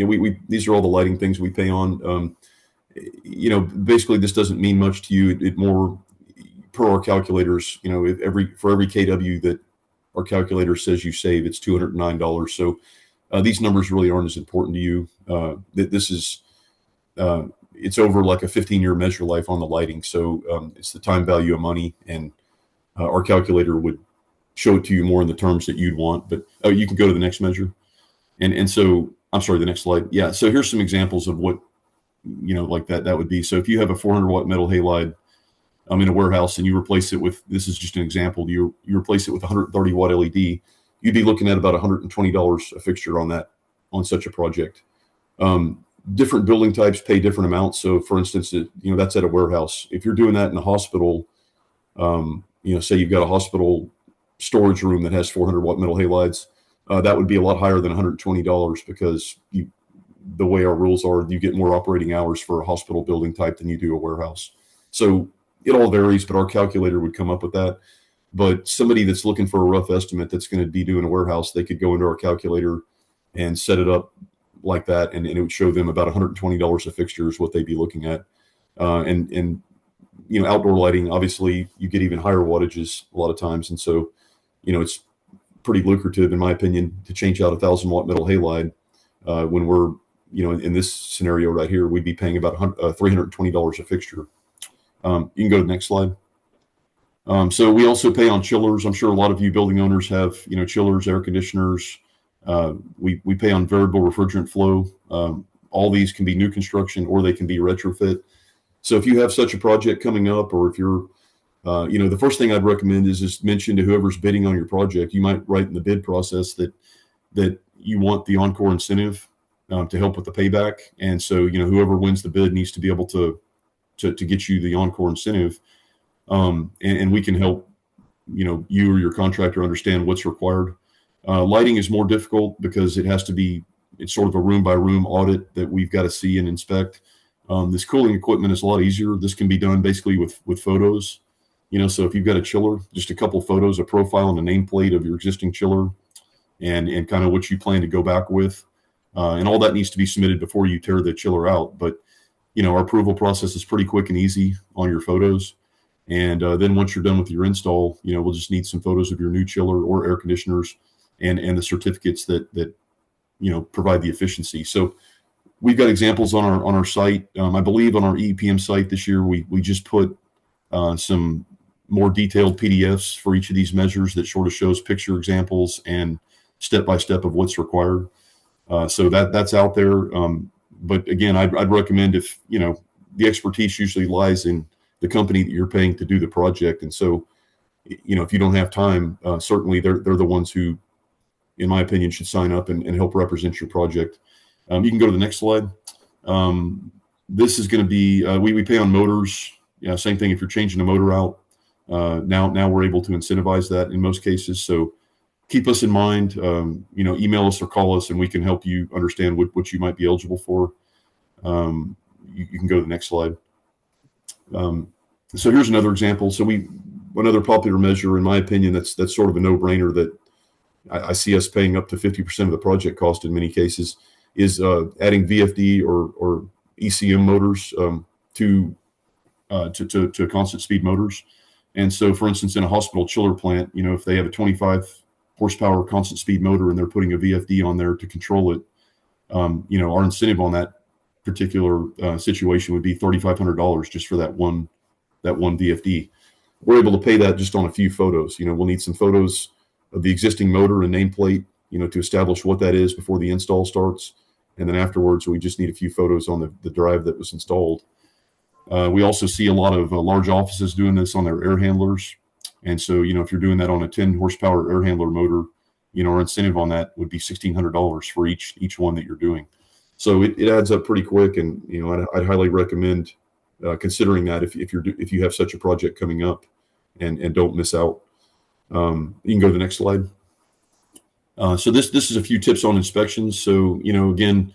These are all the lighting things we pay on. Basically this doesn't mean much to you. It more per our calculators, for every KW that our calculator says you save, it's $209. So these numbers really aren't as important to you. This is it's over like a 15-year measure life on the lighting. So it's the time value of money, and our calculator would show it to you more in the terms that you'd want. But you can go to the next measure. And so, the next slide. Yeah. So here's some examples of what, like that would be. So if you have a 400-watt metal halide in a warehouse, and you replace it with, this is just an example, you replace it with a 130-watt LED, you'd be looking at about $120 a fixture on such a project. Different building types pay different amounts. So for instance, that's at a warehouse. If you're doing that in a hospital, say you've got a hospital storage room that has 400-watt metal halides, that would be a lot higher than $120, because the way our rules are, you get more operating hours for a hospital building type than you do a warehouse. So it all varies, but our calculator would come up with that. But somebody that's looking for a rough estimate that's going to be doing a warehouse, they could go into our calculator and set it up like that, and it would show them about $120 a fixture is what they'd be looking at. And outdoor lighting, obviously, you get even higher wattages a lot of times, and so it's pretty lucrative, in my opinion, to change out a 1,000-watt metal halide. When we're in this scenario right here, we'd be paying about $320 a fixture. You can go to the next slide. So we also pay on chillers. I'm sure a lot of you building owners have chillers, air conditioners. We pay on variable refrigerant flow. All these can be new construction, or they can be retrofit. So if you have such a project coming up, or if you're the first thing I'd recommend is just mention to whoever's bidding on your project. You might write in the bid process that you want the ONCOR incentive to help with the payback. And so, whoever wins the bid needs to be able to get you the ONCOR incentive. And we can help, you or your contractor understand what's required. Lighting is more difficult because it's sort of a room by room audit that we've got to see and inspect. This cooling equipment is a lot easier. This can be done basically with photos. So if you've got a chiller, just a couple of photos, a profile and a nameplate of your existing chiller, and kind of what you plan to go back with. And all that needs to be submitted before you tear the chiller out. But, our approval process is pretty quick and easy on your photos. And then once you're done with your install, we'll just need some photos of your new chiller or air conditioners and the certificates that provide the efficiency. So we've got examples on our site. I believe on our EEPM site this year, we just put some more detailed PDFs for each of these measures that sort of shows picture examples and step-by-step of what's required. So that's out there. But again, I'd recommend, if, the expertise usually lies in the company that you're paying to do the project. And so if you don't have time, certainly they're the ones who, in my opinion, should sign up and help represent your project. You can go to the next slide. This is going to be, we pay on motors. Yeah, same thing if you're changing a motor out. Now we're able to incentivize that in most cases. So keep us in mind, email us or call us and we can help you understand what you might be eligible for. You can go to the next slide. So here's another example. So another popular measure, in my opinion, that's sort of a no-brainer that I see us paying up to 50% of the project cost in many cases, is adding VFD or ECM motors to constant speed motors. And so, for instance, in a hospital chiller plant, if they have a 25 horsepower constant speed motor and they're putting a VFD on there to control it, our incentive on that particular situation would be $3,500 just for that one VFD. We're able to pay that just on a few photos. We'll need some photos of the existing motor and nameplate, to establish what that is before the install starts. And then afterwards, we just need a few photos on the drive that was installed. We also see a lot of large offices doing this on their air handlers. And so, if you're doing that on a 10 horsepower air handler motor, our incentive on that would be $1,600 for each one that you're doing. So it adds up pretty quick. And, I'd highly recommend considering that if you have such a project coming up and don't miss out. You can go to the next slide. So this is a few tips on inspections. So, again,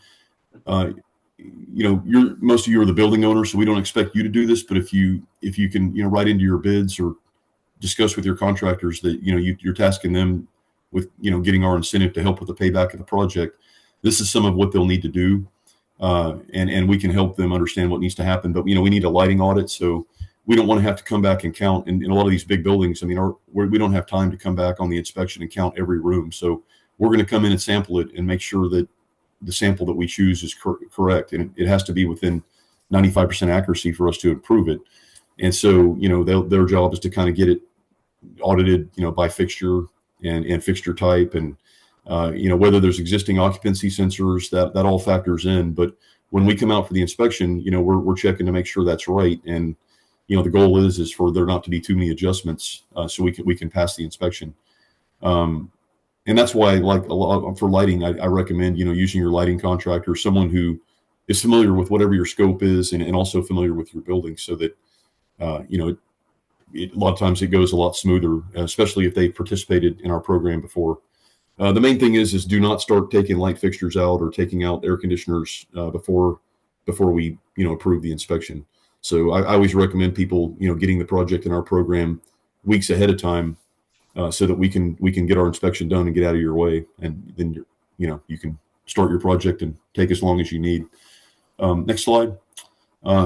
most of you are the building owner, so we don't expect you to do this, but if you can, write into your bids or discuss with your contractors that, you're tasking them with, getting our incentive to help with the payback of the project. This is some of what they'll need to do. And we can help them understand what needs to happen, but, we need a lighting audit. So we don't want to have to come back and count in a lot of these big buildings. I mean, we don't have time to come back on the inspection and count every room. So we're going to come in and sample it and make sure that the sample that we choose is correct. And it has to be within 95% accuracy for us to approve it. And so, their job is to kind of get it audited, by fixture and fixture type. And, whether there's existing occupancy sensors, that all factors in. But when we come out for the inspection, we're checking to make sure that's right. And, the goal is for there not to be too many adjustments, so we can pass the inspection. And that's why, like a lot for lighting, I recommend, using your lighting contractor, someone who is familiar with whatever your scope is and also familiar with your building, so that, a lot of times it goes a lot smoother, especially if they participated in our program before. The main thing is do not start taking light fixtures out or taking out air conditioners before we, approve the inspection. So I always recommend people, getting the project in our program weeks ahead of time, so that we can get our inspection done and get out of your way, and then you can start your project and take as long as you need. Next slide.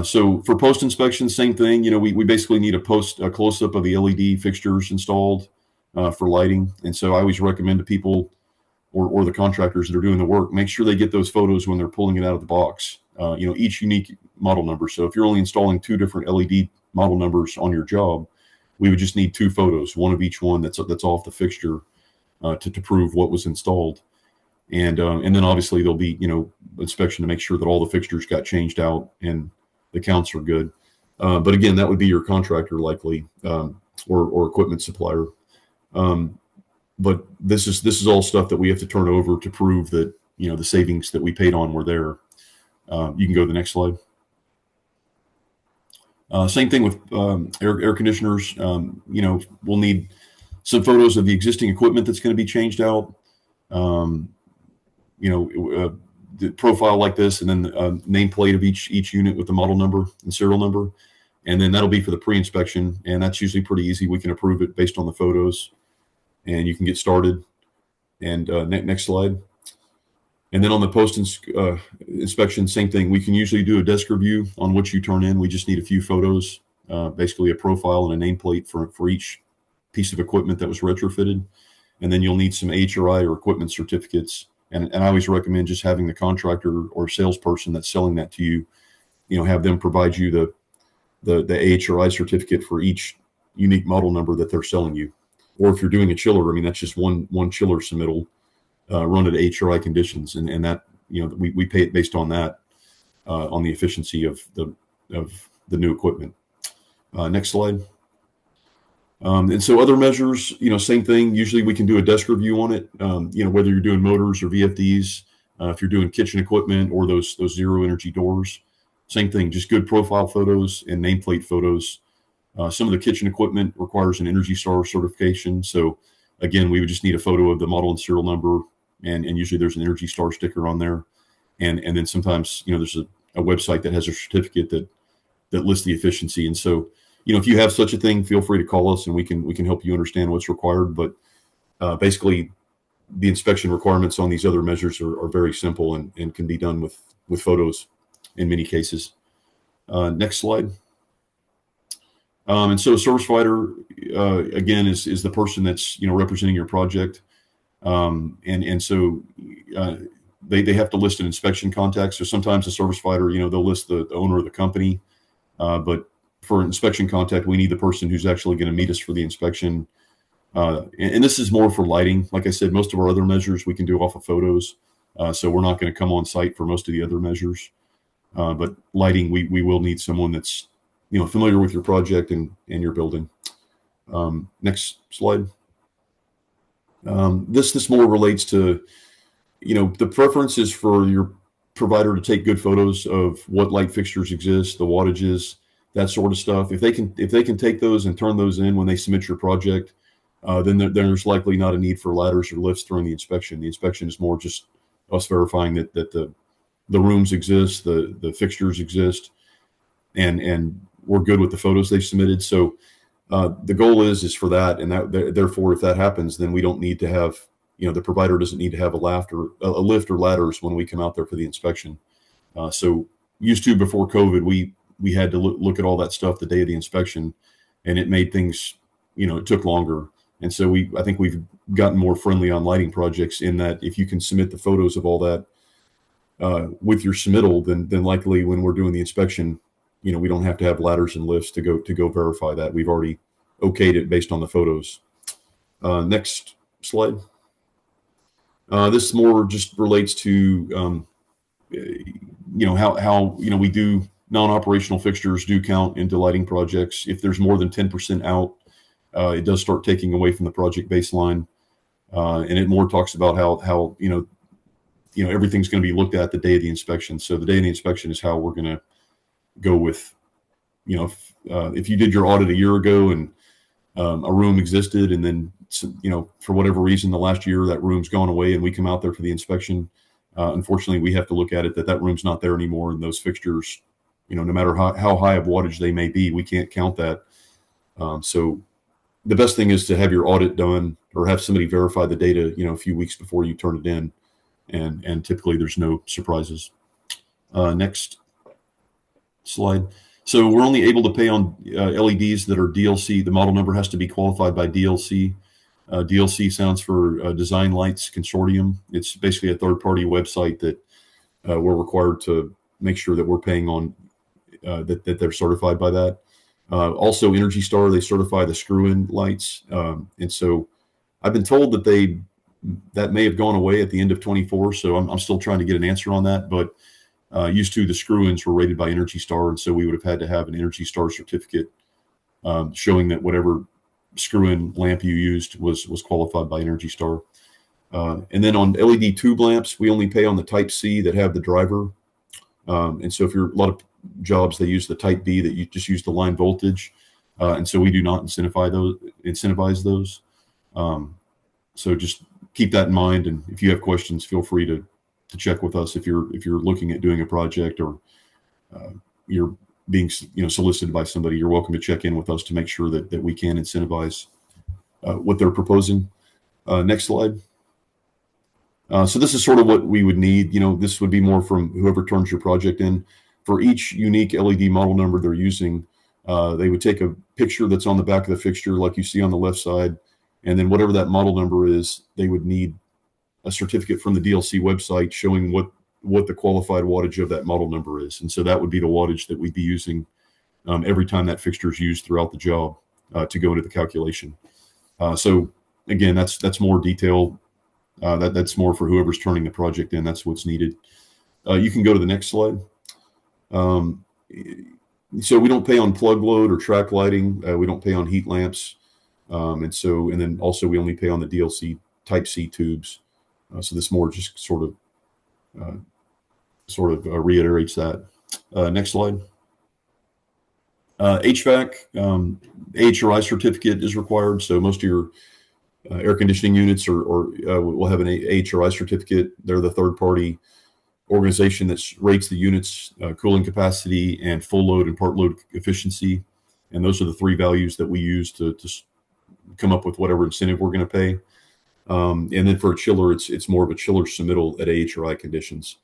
So for post inspection, same thing. We basically need a close up of the LED fixtures installed for lighting, and so I always recommend to people or the contractors that are doing the work, make sure they get those photos when they're pulling it out of the box. Each unique model number. So if you're only installing 2 different LED model numbers on your job, we would just need 2 photos, one of each one that's off the fixture, to prove what was installed. And then obviously there'll be, inspection to make sure that all the fixtures got changed out and the counts are good. But again, that would be your contractor likely, or equipment supplier. But this is all stuff that we have to turn over to prove that, the savings that we paid on were there. You can go to the next slide. Same thing with air conditioners. We'll need some photos of the existing equipment that's going to be changed out. The profile like this, and then the nameplate of each unit with the model number and serial number, and then that'll be for the pre-inspection, and that's usually pretty easy. We can approve it based on the photos, and you can get started. And next slide. And then on the post inspection, same thing. We can usually do a desk review on what you turn in. We just need a few photos, basically a profile and a nameplate for each piece of equipment that was retrofitted. And then you'll need some HRI or equipment certificates. And I always recommend just having the contractor or salesperson that's selling that to you, have them provide you the HRI certificate for each unique model number that they're selling you. Or if you're doing a chiller, that's just one chiller submittal, run at HRI conditions, and that, we pay it based on that, on the efficiency of the new equipment. Next slide. And so other measures, same thing. Usually we can do a desk review on it. Whether you're doing motors or VFDs, if you're doing kitchen equipment or those zero energy doors, same thing. Just good profile photos and nameplate photos. Some of the kitchen equipment requires an Energy Star certification. So again, we would just need a photo of the model and serial number, and usually there's an Energy Star sticker on there. And then sometimes, there's a website that has a certificate that lists the efficiency. And so, if you have such a thing, feel free to call us and we can help you understand what's required. But basically, the inspection requirements on these other measures are very simple and can be done with photos in many cases. Next slide. And so a service provider, again, is the person that's, representing your project. And so they have to list an inspection contact. So sometimes a service provider, they'll list the owner of the company. But for inspection contact, we need the person who's actually going to meet us for the inspection. And this is more for lighting. Like I said, most of our other measures we can do off of photos. So we're not going to come on site for most of the other measures. But lighting, we will need someone that's, familiar with your project and your building. Next slide. This more relates to, the preference is for your provider to take good photos of what light fixtures exist, the wattages, that sort of stuff. If they can take those and turn those in when they submit your project, then there's likely not a need for ladders or lifts during the inspection. The inspection is more just us verifying that the rooms exist, the fixtures exist, and we're good with the photos they've submitted. So the goal is for that, and therefore, if that happens, then we don't need to have, the provider doesn't need to have a lift or ladders when we come out there for the inspection. So used to before COVID, we had to look at all that stuff the day of the inspection, and it made things, it took longer. And so I think we've gotten more friendly on lighting projects in that if you can submit the photos of all that with your submittal, then likely when we're doing the inspection, we don't have to have ladders and lifts to go verify that. We've already okayed it based on the photos. Next slide. This more just relates to, how we do non-operational fixtures do count into lighting projects. If there's more than 10% out, it does start taking away from the project baseline. And it more talks about how everything's going to be looked at the day of the inspection. So the day of the inspection is how we're going to go with, if you did your audit a year ago and a room existed, and then, for whatever reason, the last year that room's gone away and we come out there for the inspection, unfortunately, we have to look at it that room's not there anymore. And those fixtures, no matter how high of wattage they may be, we can't count that. So the best thing is to have your audit done or have somebody verify the data, a few weeks before you turn it in. And typically there's no surprises. Next slide. So we're only able to pay on LEDs that are DLC. The model number has to be qualified by DLC. DLC stands for Design Lights Consortium. It's basically a third-party website that we're required to make sure that we're paying on, that they're certified by that. Also, Energy Star, they certify the screw-in lights. And so I've been told that may have gone away at the end of 24. So I'm still trying to get an answer on that. But used to, the screw-ins were rated by Energy Star, and so we would have had to have an Energy Star certificate showing that whatever screw-in lamp you used was qualified by Energy Star. And then on LED tube lamps, we only pay on the Type C that have the driver. And so if you're a lot of jobs, they use the Type B that you just use the line voltage, and so we do not incentivize those. So just keep that in mind, and if you have questions, feel free to check with us if you're looking at doing a project or you're being solicited by somebody. You're welcome to check in with us to make sure that we can incentivize what they're proposing. Next slide. So this is sort of what we would need. This would be more from whoever turns your project in. For each unique LED model number they're using, they would take a picture that's on the back of the fixture like you see on the left side, and then whatever that model number is, they would need a certificate from the DLC website showing what the qualified wattage of that model number is. And so that would be the wattage that we'd be using every time that fixture is used throughout the job to go into the calculation. So again, that's more detail. That's more for whoever's turning the project in. That's what's needed. You can go to the next slide. So we don't pay on plug load or track lighting. We don't pay on heat lamps. And then also we only pay on the DLC Type C tubes. So this more just reiterates that. Next slide. HVAC, AHRI certificate is required. So most of your air conditioning units will have an AHRI certificate. They're the third party organization that rates the units, cooling capacity and full load and part load efficiency. And those are the three values that we use to come up with whatever incentive we're going to pay. And then for a chiller, it's more of a chiller submittal at AHRI conditions.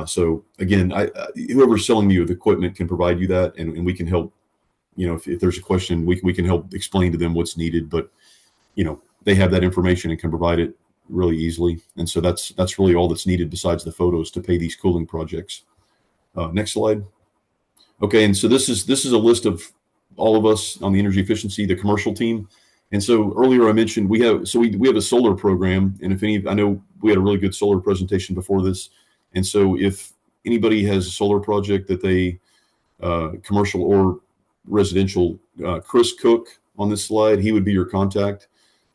So again, whoever's selling you the equipment can provide you that, and we can help. If there's a question, we can help explain to them what's needed. But they have that information and can provide it really easily. And so that's really all that's needed besides the photos to pay these cooling projects. Next slide. Okay, and so this is a list of all of us on the energy efficiency, the commercial team. And so earlier I mentioned we have a solar program, and I know we had a really good solar presentation before this. And so if anybody has a solar project that they commercial or residential, Chris Cook on this slide, he would be your contact.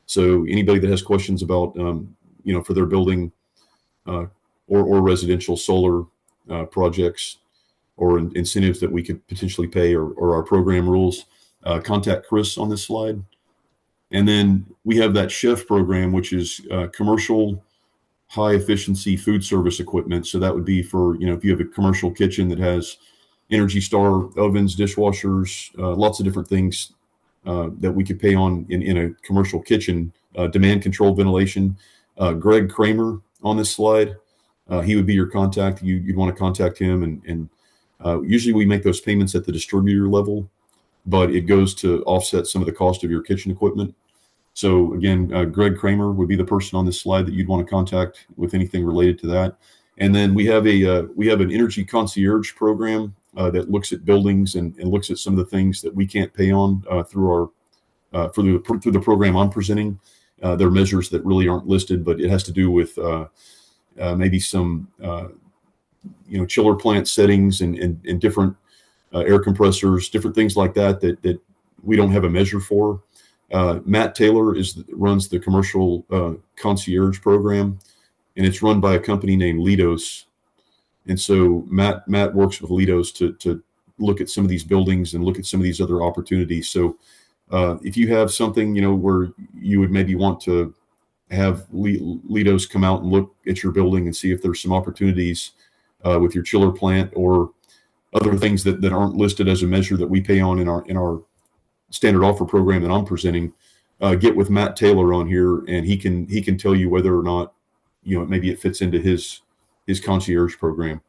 So anybody that has questions about for their building or residential solar projects or incentives that we could potentially pay or our program rules, contact Chris on this slide. And then we have that chef program, which is commercial high efficiency food service equipment. So that would be for, if you have a commercial kitchen that has Energy Star ovens, dishwashers, lots of different things that we could pay on in a commercial kitchen, demand control ventilation. Greg Kramer on this slide, he would be your contact. You'd want to contact him. And usually we make those payments at the distributor level, but it goes to offset some of the cost of your kitchen equipment. So again, Greg Kramer would be the person on this slide that you'd want to contact with anything related to that. And then we have an energy concierge program that looks at buildings and looks at some of the things that we can't pay on through the program I'm presenting. There are measures that really aren't listed, but it has to do with maybe some chiller plant settings and different air compressors, different things like that we don't have a measure for. Matt Taylor runs the commercial concierge program, and it's run by a company named Lidos. And so Matt works with Lidos to look at some of these buildings and look at some of these other opportunities. So if you have something, where you would maybe want to have Lidos come out and look at your building and see if there's some opportunities with your chiller plant or other things that aren't listed as a measure that we pay on in our standard offer program that I'm presenting, get with Matt Taylor on here, and he can tell you whether or not maybe it fits into his concierge program.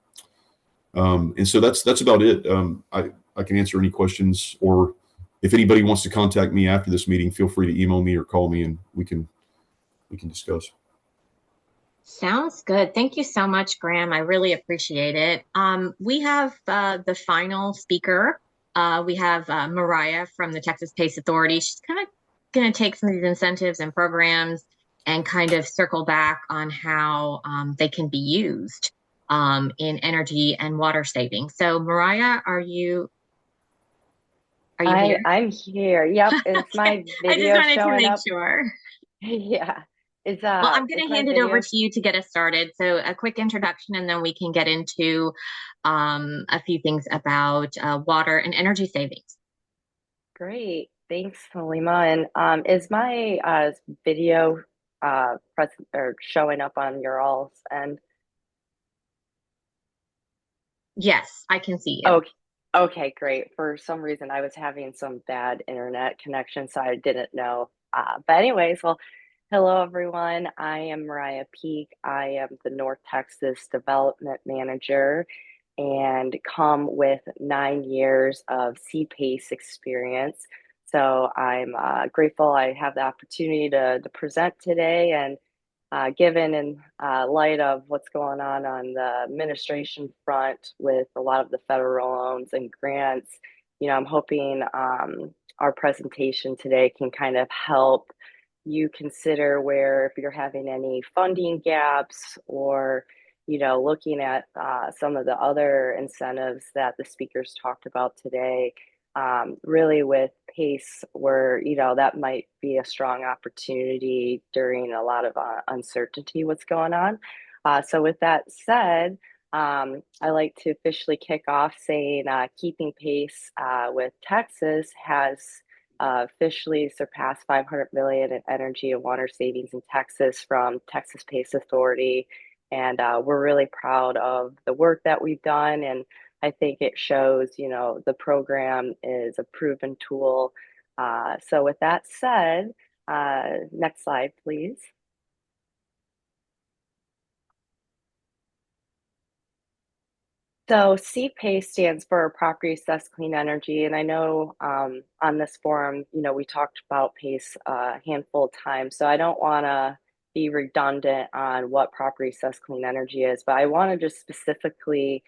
And so that's about it. I can answer any questions, or if anybody wants to contact me after this meeting, feel free to email me or call me, and we can discuss. Sounds good. Thank you so much, Graham. I really appreciate it. We have the final speaker. We have Mariah from the Texas Pace Authority. She's kind of going to take some of these incentives and programs and kind of circle back on how they can be used in energy and water saving. So, Mariah, are you here? I'm here. Yep, it's my video I just wanted to showing make up. sure. Yeah, Well, I'm going to hand it over to you to get us started. So a quick introduction, and then we can get into a few things about water and energy savings. Great, thanks, Halima. And is my video present or showing up on your all's end? Yes, I can see you. Okay, great. For some reason, I was having some bad internet connection, so I didn't know. But anyways, well, hello, everyone. I am Mariah Peak. I am the North Texas Development Manager and come with 9 years of CPACE experience. So I'm grateful I have the opportunity to present today. And given in light of what's going on the administration front with a lot of the federal loans and grants, I'm hoping our presentation today can kind of help you consider where if you're having any funding gaps or looking at some of the other incentives that the speakers talked about today, really with PACE, where, that might be a strong opportunity during a lot of uncertainty what's going on. So with that said, I like to officially kick off saying keeping pace with Texas has officially surpassed 500 million in energy and water savings in Texas from Texas Pace Authority. And we're really proud of the work that we've done. And I think it shows, the program is a proven tool. So with that said, next slide, please. So CPACE stands for Property Assessed Clean Energy. And I know on this forum, we talked about PACE a handful of times. So I don't want to be redundant on what Property Assessed Clean Energy is, but I want to just specifically,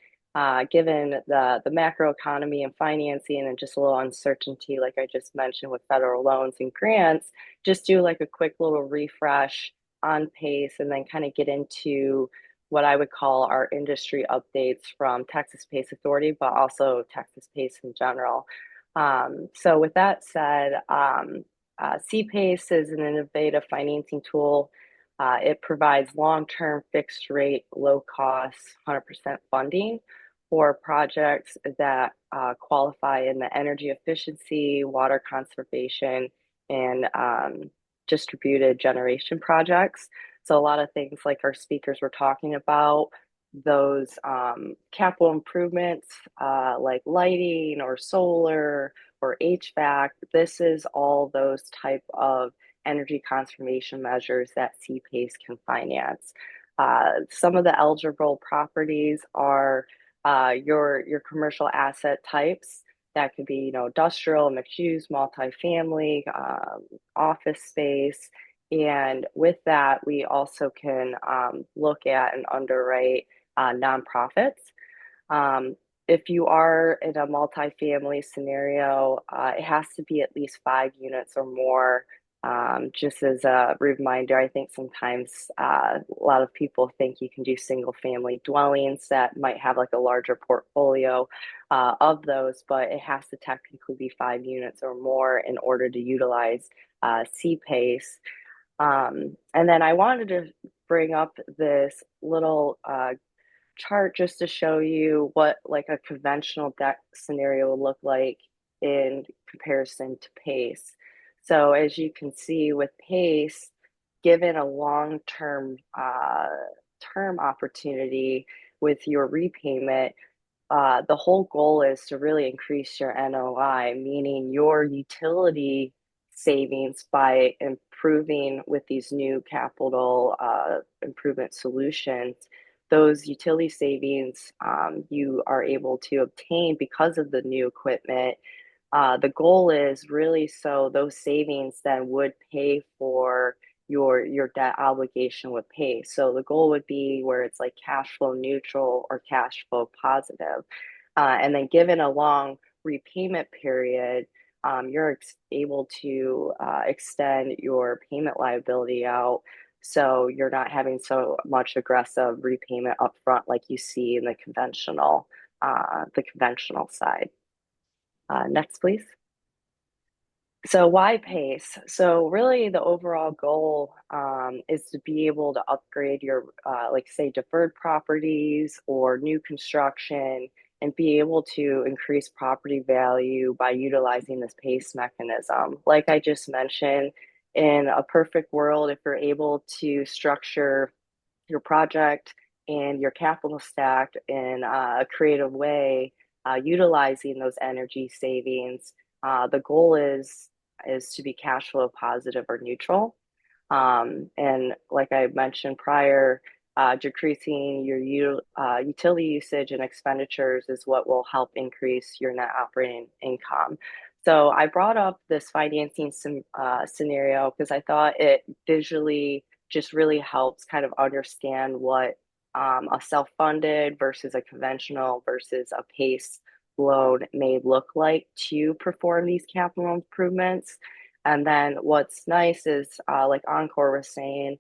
given the macroeconomy and financing and just a little uncertainty, like I just mentioned with federal loans and grants, just do like a quick little refresh on PACE and then kind of get into what I would call our industry updates from Texas Pace Authority, but also Texas Pace in general. So with that said, CPACE is an innovative financing tool. It provides long-term fixed rate, low cost, 100% funding for projects that qualify in the energy efficiency, water conservation, and distributed generation projects. So a lot of things like our speakers were talking about, those capital improvements like lighting or solar or HVAC, this is all those type of energy conservation measures that CPACE can finance. Some of the eligible properties are your commercial asset types. That could be, industrial, mixed use, multifamily, office space. And with that, we also can look at and underwrite nonprofits. If you are in a multifamily scenario, it has to be at least 5 units or more. Just as a reminder, I think sometimes a lot of people think you can do single family dwellings that might have like a larger portfolio of those, but it has to technically be 5 units or more in order to utilize CPACE. And then I wanted to bring up this little chart just to show you what like a conventional debt scenario would look like in comparison to PACE. So as you can see with PACE, given a long-term term opportunity with your repayment, the whole goal is to really increase your NOI, meaning your utility savings by improving with these new capital improvement solutions. Those utility savings you are able to obtain because of the new equipment. The goal is really so those savings then would pay for your debt obligation with PACE. So the goal would be where it's like cash flow neutral or cash flow positive. And then given a long repayment period, you're able to extend your payment liability out. So you're not having so much aggressive repayment upfront like you see in the conventional side. Next, please. So why PACE? So really the overall goal is to be able to upgrade your, like say, deferred properties or new construction and be able to increase property value by utilizing this PACE mechanism. Like I just mentioned, in a perfect world, if you're able to structure your project and your capital stack in a creative way, utilizing those energy savings, the goal is to be cash flow positive or neutral. And like I mentioned prior, decreasing your utility usage and expenditures is what will help increase your net operating income. So I brought up this financing scenario because I thought it visually just really helps kind of understand what a self-funded versus a conventional versus a PACE loan may look like to perform these capital improvements. And then what's nice is, like ONCOR was saying,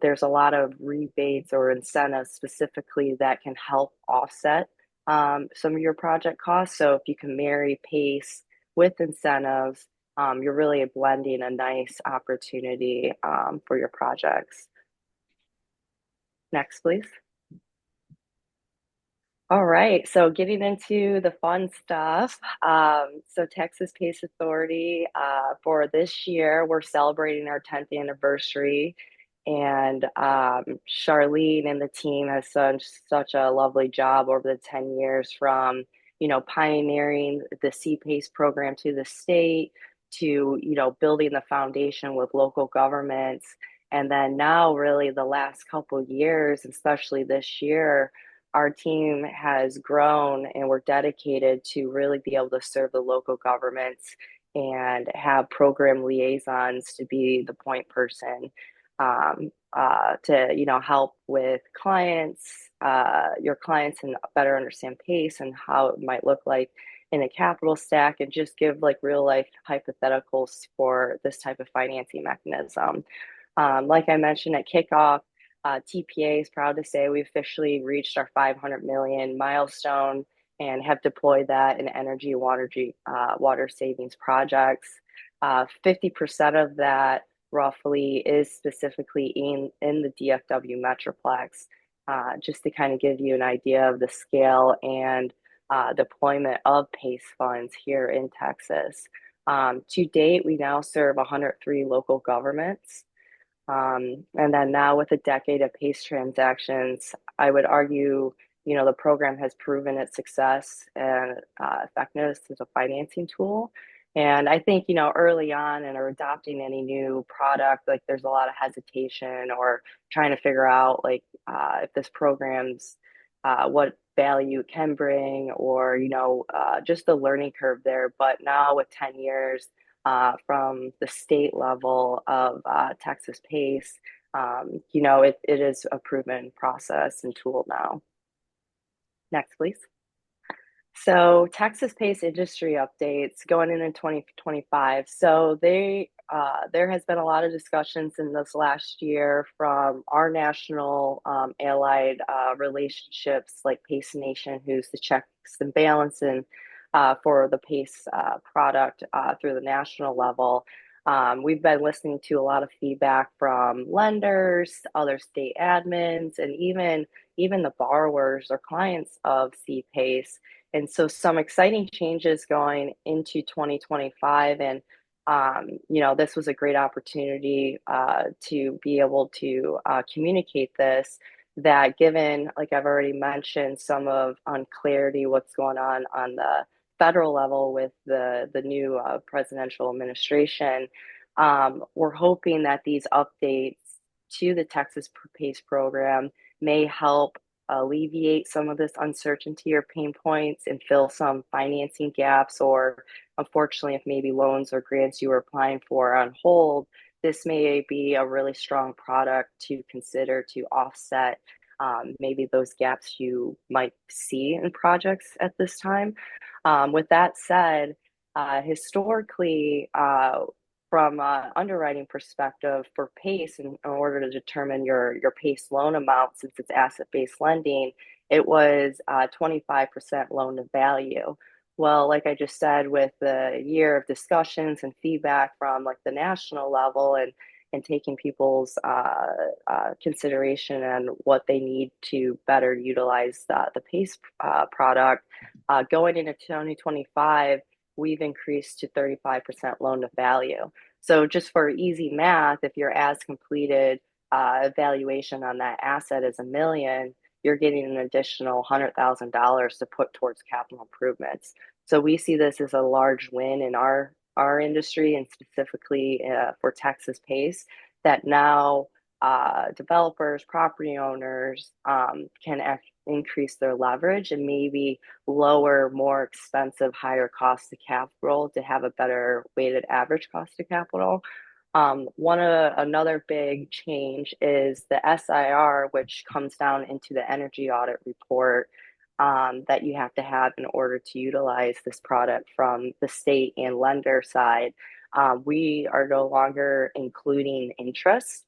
there's a lot of rebates or incentives specifically that can help offset some of your project costs. So if you can marry PACE with incentives, you're really blending a nice opportunity for your projects. Next, please. All right, so getting into the fun stuff. So Texas PACE Authority, for this year, we're celebrating our 10th anniversary. And Charlene and the team has done such a lovely job over the 10 years from, pioneering the CPACE program to the state to, building the foundation with local governments. And then now really the last couple of years, especially this year, our team has grown and we're dedicated to really be able to serve the local governments and have program liaisons to be the point person to help with clients, your clients, and better understand PACE and how it might look like in a capital stack, and just give like real life hypotheticals for this type of financing mechanism. Like I mentioned at kickoff, TPA is proud to say we officially reached our 500 million milestone and have deployed that in energy water savings projects. 50% of that roughly is specifically in the DFW Metroplex, just to kind of give you an idea of the scale and deployment of PACE funds here in Texas. To date, we now serve 103 local governments. And then now with a decade of PACE transactions, I would argue, the program has proven its success and effectiveness as a financing tool. And I think, early on in or adopting any new product, like there's a lot of hesitation or trying to figure out like if this program's what value it can bring, or, just the learning curve there. But now with 10 years, from the state level of Texas PACE, it is a proven process and tool now. Next, please. So Texas PACE industry updates going into 2025. So there has been a lot of discussions in this last year from our national allied relationships like PACE Nation, who's the checks and balances for the PACE product through the national level. We've been listening to a lot of feedback from lenders, other state admins, and even the borrowers or clients of CPACE. And so some exciting changes going into 2025. And, this was a great opportunity to be able to communicate this, that given, like I've already mentioned, some of unclarity, what's going on the federal level with the new presidential administration, we're hoping that these updates to the Texas PACE program may help alleviate some of this uncertainty or pain points and fill some financing gaps, or unfortunately, if maybe loans or grants you were applying for on hold, this may be a really strong product to consider to offset maybe those gaps you might see in projects at this time. With that said, historically, from an underwriting perspective for PACE, in order to determine your PACE loan amount, since it's asset-based lending, it was 25% loan to value. Well, like I just said, with the year of discussions and feedback from like the national level and taking people's consideration and what they need to better utilize the PACE product, going into 2025, we've increased to 35% loan to value. So just for easy math, if your as completed valuation on that asset is $1 million, you're getting an additional $100,000 to put towards capital improvements. So we see this as a large win in our industry, and specifically for Texas PACE, that now developers, property owners can increase their leverage and maybe lower more expensive, higher cost of capital to have a better weighted average cost of capital. Another big change is the SIR, which comes down into the energy audit report that you have to have in order to utilize this product from the state and lender side. We are no longer including interest.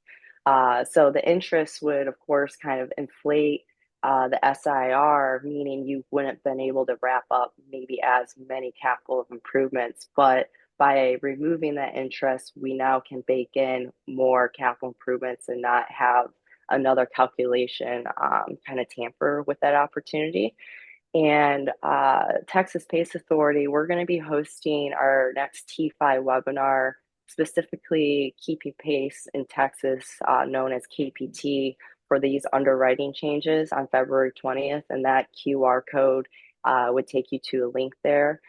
So the interest would, of course, kind of inflate the SIR, meaning you wouldn't have been able to wrap up maybe as many capital improvements. But by removing that interest, we now can bake in more capital improvements and not have another calculation kind of tamper with that opportunity. And Texas PACE Authority, we're going to be hosting our next T5 webinar, specifically Keeping Pace in Texas, known as KPT, for these underwriting changes on February 20th. And that QR code would take you to a link there.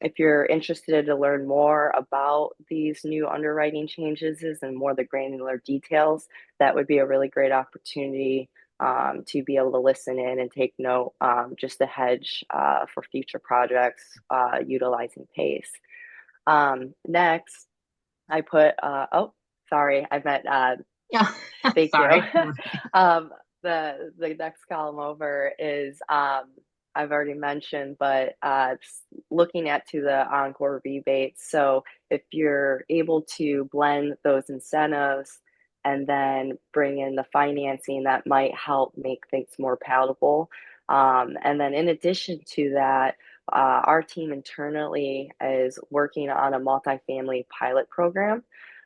If you're interested to learn more about these new underwriting changes and more of the granular details, that would be a really great opportunity to be able to listen in and take note, just to hedge for future projects utilizing PACE. Next, I put, oh, sorry, I meant, Yeah, thank sorry. you. The next column over is, I've already mentioned, but looking at to the ONCOR rebates. So if you're able to blend those incentives and then bring in the financing, that might help make things more palatable. And then in addition to that, our team internally is working on a multifamily pilot program.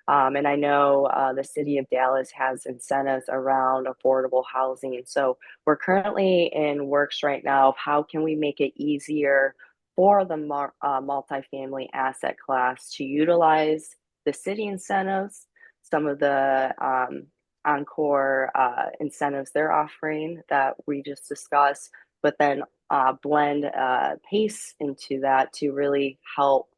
And I know the city of Dallas has incentives around affordable housing. And so we're currently in works right now of how can we make it easier for the multifamily asset class to utilize the city incentives, some of the ONCOR incentives they're offering that we just discussed, but then blend PACE into that to really help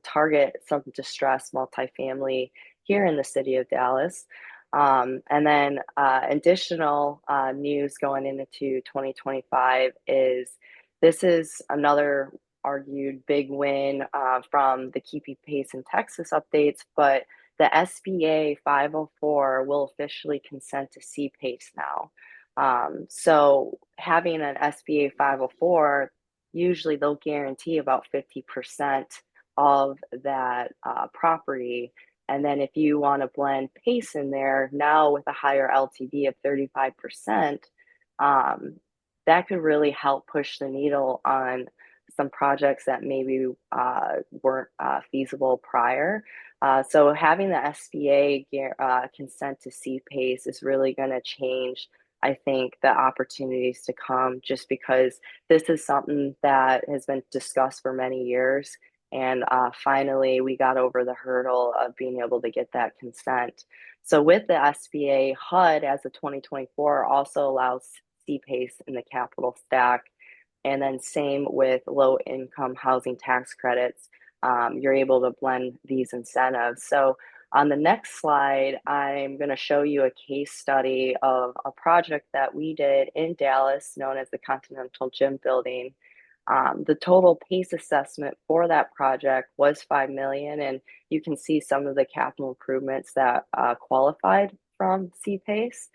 target some distressed multifamily here in the city of Dallas. And then additional news going into 2025 is this is another argued big win from the Keeping Pace in Texas updates, but the SBA 504 will officially consent to CPACE now. So having an SBA 504, usually they'll guarantee about 50% of that property. And then if you want to blend PACE in there now with a higher LTV of 35%, that could really help push the needle on some projects that maybe weren't feasible prior. So having the SBA consent to CPACE is really going to change, I think, the opportunities to come, just because this is something that has been discussed for many years. And finally, we got over the hurdle of being able to get that consent. So with the SBA, HUD as of 2024 also allows CPACE in the capital stack. And then same with low income housing tax credits. You're able to blend these incentives. So on the next slide, I'm going to show you a case study of a project that we did in Dallas known as the Continental Gym Building. The total PACE assessment for that project was $5 million, and you can see some of the capital improvements that qualified from CPACE.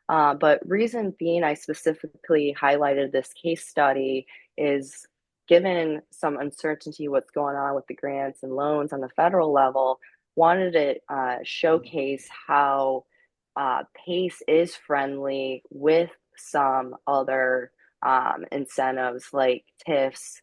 But reason being, I specifically highlighted this case study is given some uncertainty what's going on with the grants and loans on the federal level, wanted to showcase how PACE is friendly with some other incentives like TIFs,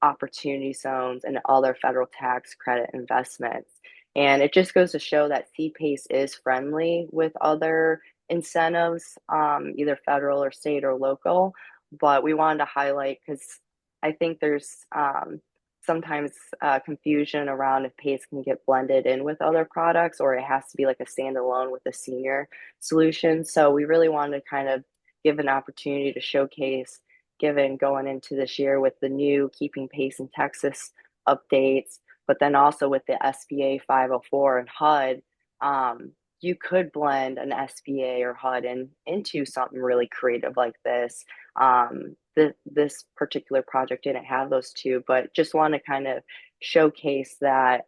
opportunity zones, and other federal tax credit investments. And it just goes to show that CPACE is friendly with other incentives, either federal or state or local. But we wanted to highlight because I think there's sometimes confusion around if PACE can get blended in with other products or it has to be like a standalone with a senior solution. So we really wanted to kind of give an opportunity to showcase, given going into this year with the new Keeping Pace in Texas updates, but then also with the SBA 504 and HUD, you could blend an SBA or HUD into something really creative like this. This particular project didn't have those two, but just want to kind of showcase that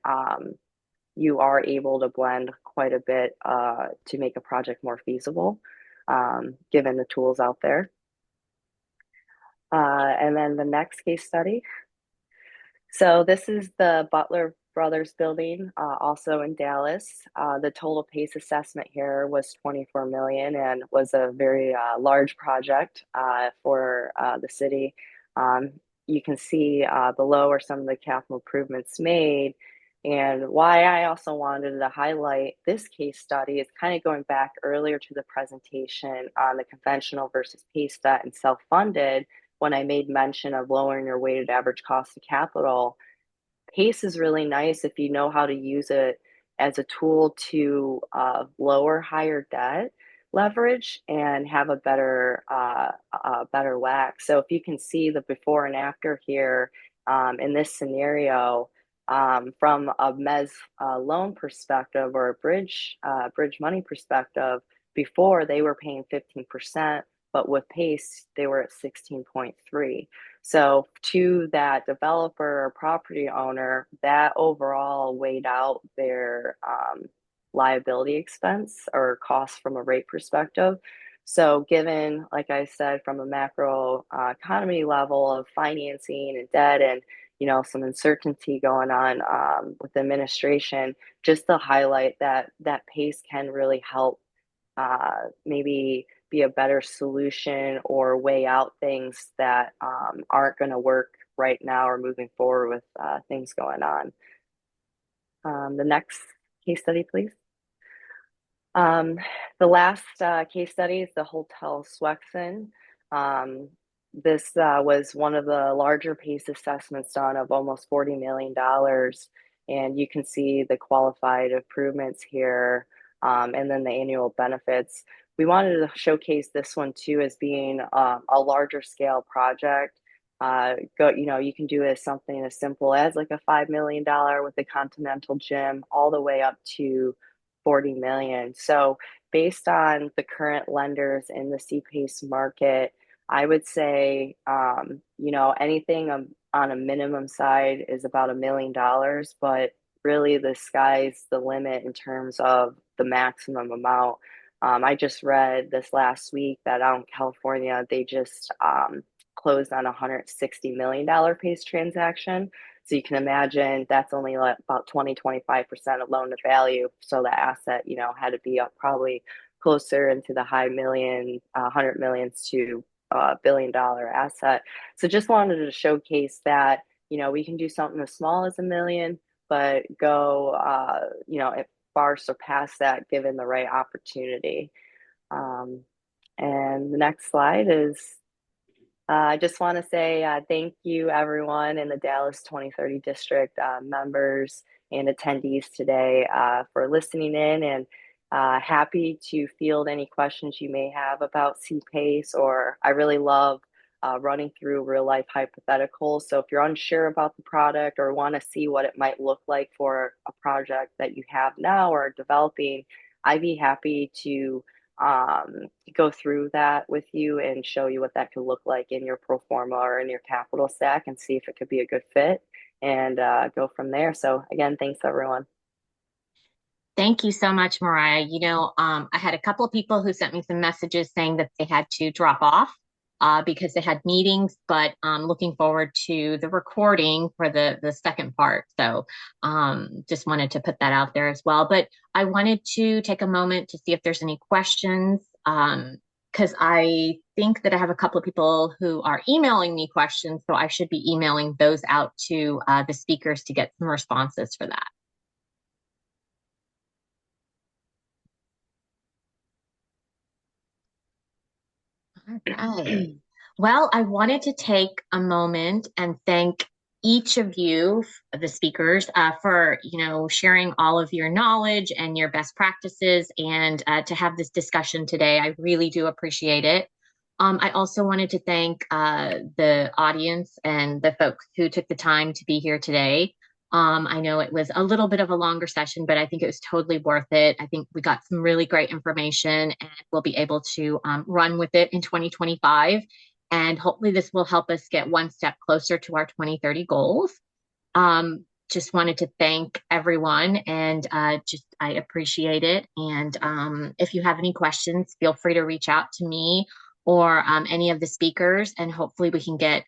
you are able to blend quite a bit to make a project more feasible, given the tools out there. And then the next case study. So this is the Butler Brothers building, also in Dallas. The total PACE assessment here was 24 million and was a very large project for the city. You can see below are some of the capital improvements made. And why I also wanted to highlight this case study is kind of going back earlier to the presentation on the conventional versus PACE debt and self-funded, when I made mention of lowering your weighted average cost of capital. PACE is really nice if you know how to use it as a tool to lower higher debt leverage and have a better WACC. So if you can see the before and after here in this scenario, from a mezz loan perspective or a bridge money perspective, before they were paying 15%, but with PACE they were at 16.3. So to that developer or property owner, that overall weighed out their liability expense or cost from a rate perspective. So given, like I said, from a macro economy level of financing and debt and some uncertainty going on with the administration, just to highlight that PACE can really help maybe be a better solution or weigh out things that aren't going to work right now or moving forward with things going on. The next case study, please. The last case study is the Hotel Swexen. This was one of the larger PACE assessments done of almost $40 million. And you can see the qualified improvements here and then the annual benefits. We wanted to showcase this one too as being a larger scale project. You can do something as simple as like a $5 million with a continental gym all the way up to 40 million. So based on the current lenders in the CPACE market, I would say, anything on a minimum side is about $1 million, but really the sky's the limit in terms of the maximum amount. I just read this last week that out in California, they just closed on a $160 million PACE transaction. So you can imagine that's only about 20-25% of loan to value. So the asset, had to be up probably closer into the high million, 100 millions to $1 billion asset. So just wanted to showcase that, we can do something as small as $1 million, but go, far surpass that given the right opportunity. And the next slide is, I just want to say thank you everyone in the Dallas 2030 district members and attendees today for listening in, and happy to field any questions you may have about CPACE, or I really love running through real life hypotheticals. So if you're unsure about the product or want to see what it might look like for a project that you have now or developing, I'd be happy to go through that with you and show you what that could look like in your pro forma or in your capital stack and see if it could be a good fit and go from there. So again, thanks everyone. Thank you so much, Mariah. I had a couple of people who sent me some messages saying that they had to drop off because they had meetings, but looking forward to the recording for the second part. So just wanted to put that out there as well. But I wanted to take a moment to see if there's any questions, because I think that I have a couple of people who are emailing me questions, so I should be emailing those out to the speakers to get some responses for that. All right. Well, I wanted to take a moment and thank each of you, the speakers, for sharing all of your knowledge and your best practices, and to have this discussion today. I really do appreciate it. I also wanted to thank the audience and the folks who took the time to be here today. I know it was a little bit of a longer session, but I think it was totally worth it. I think we got some really great information, and we'll be able to run with it in 2025. And hopefully this will help us get one step closer to our 2030 goals. Just wanted to thank everyone, and I appreciate it. And if you have any questions, feel free to reach out to me or any of the speakers, and hopefully we can get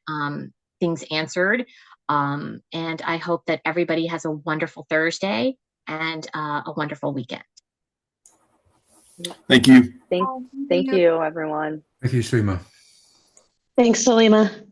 things answered. And I hope that everybody has a wonderful Thursday and a wonderful weekend. Thank you. Thank you, everyone. Thank you, Srima. Thanks, Salima.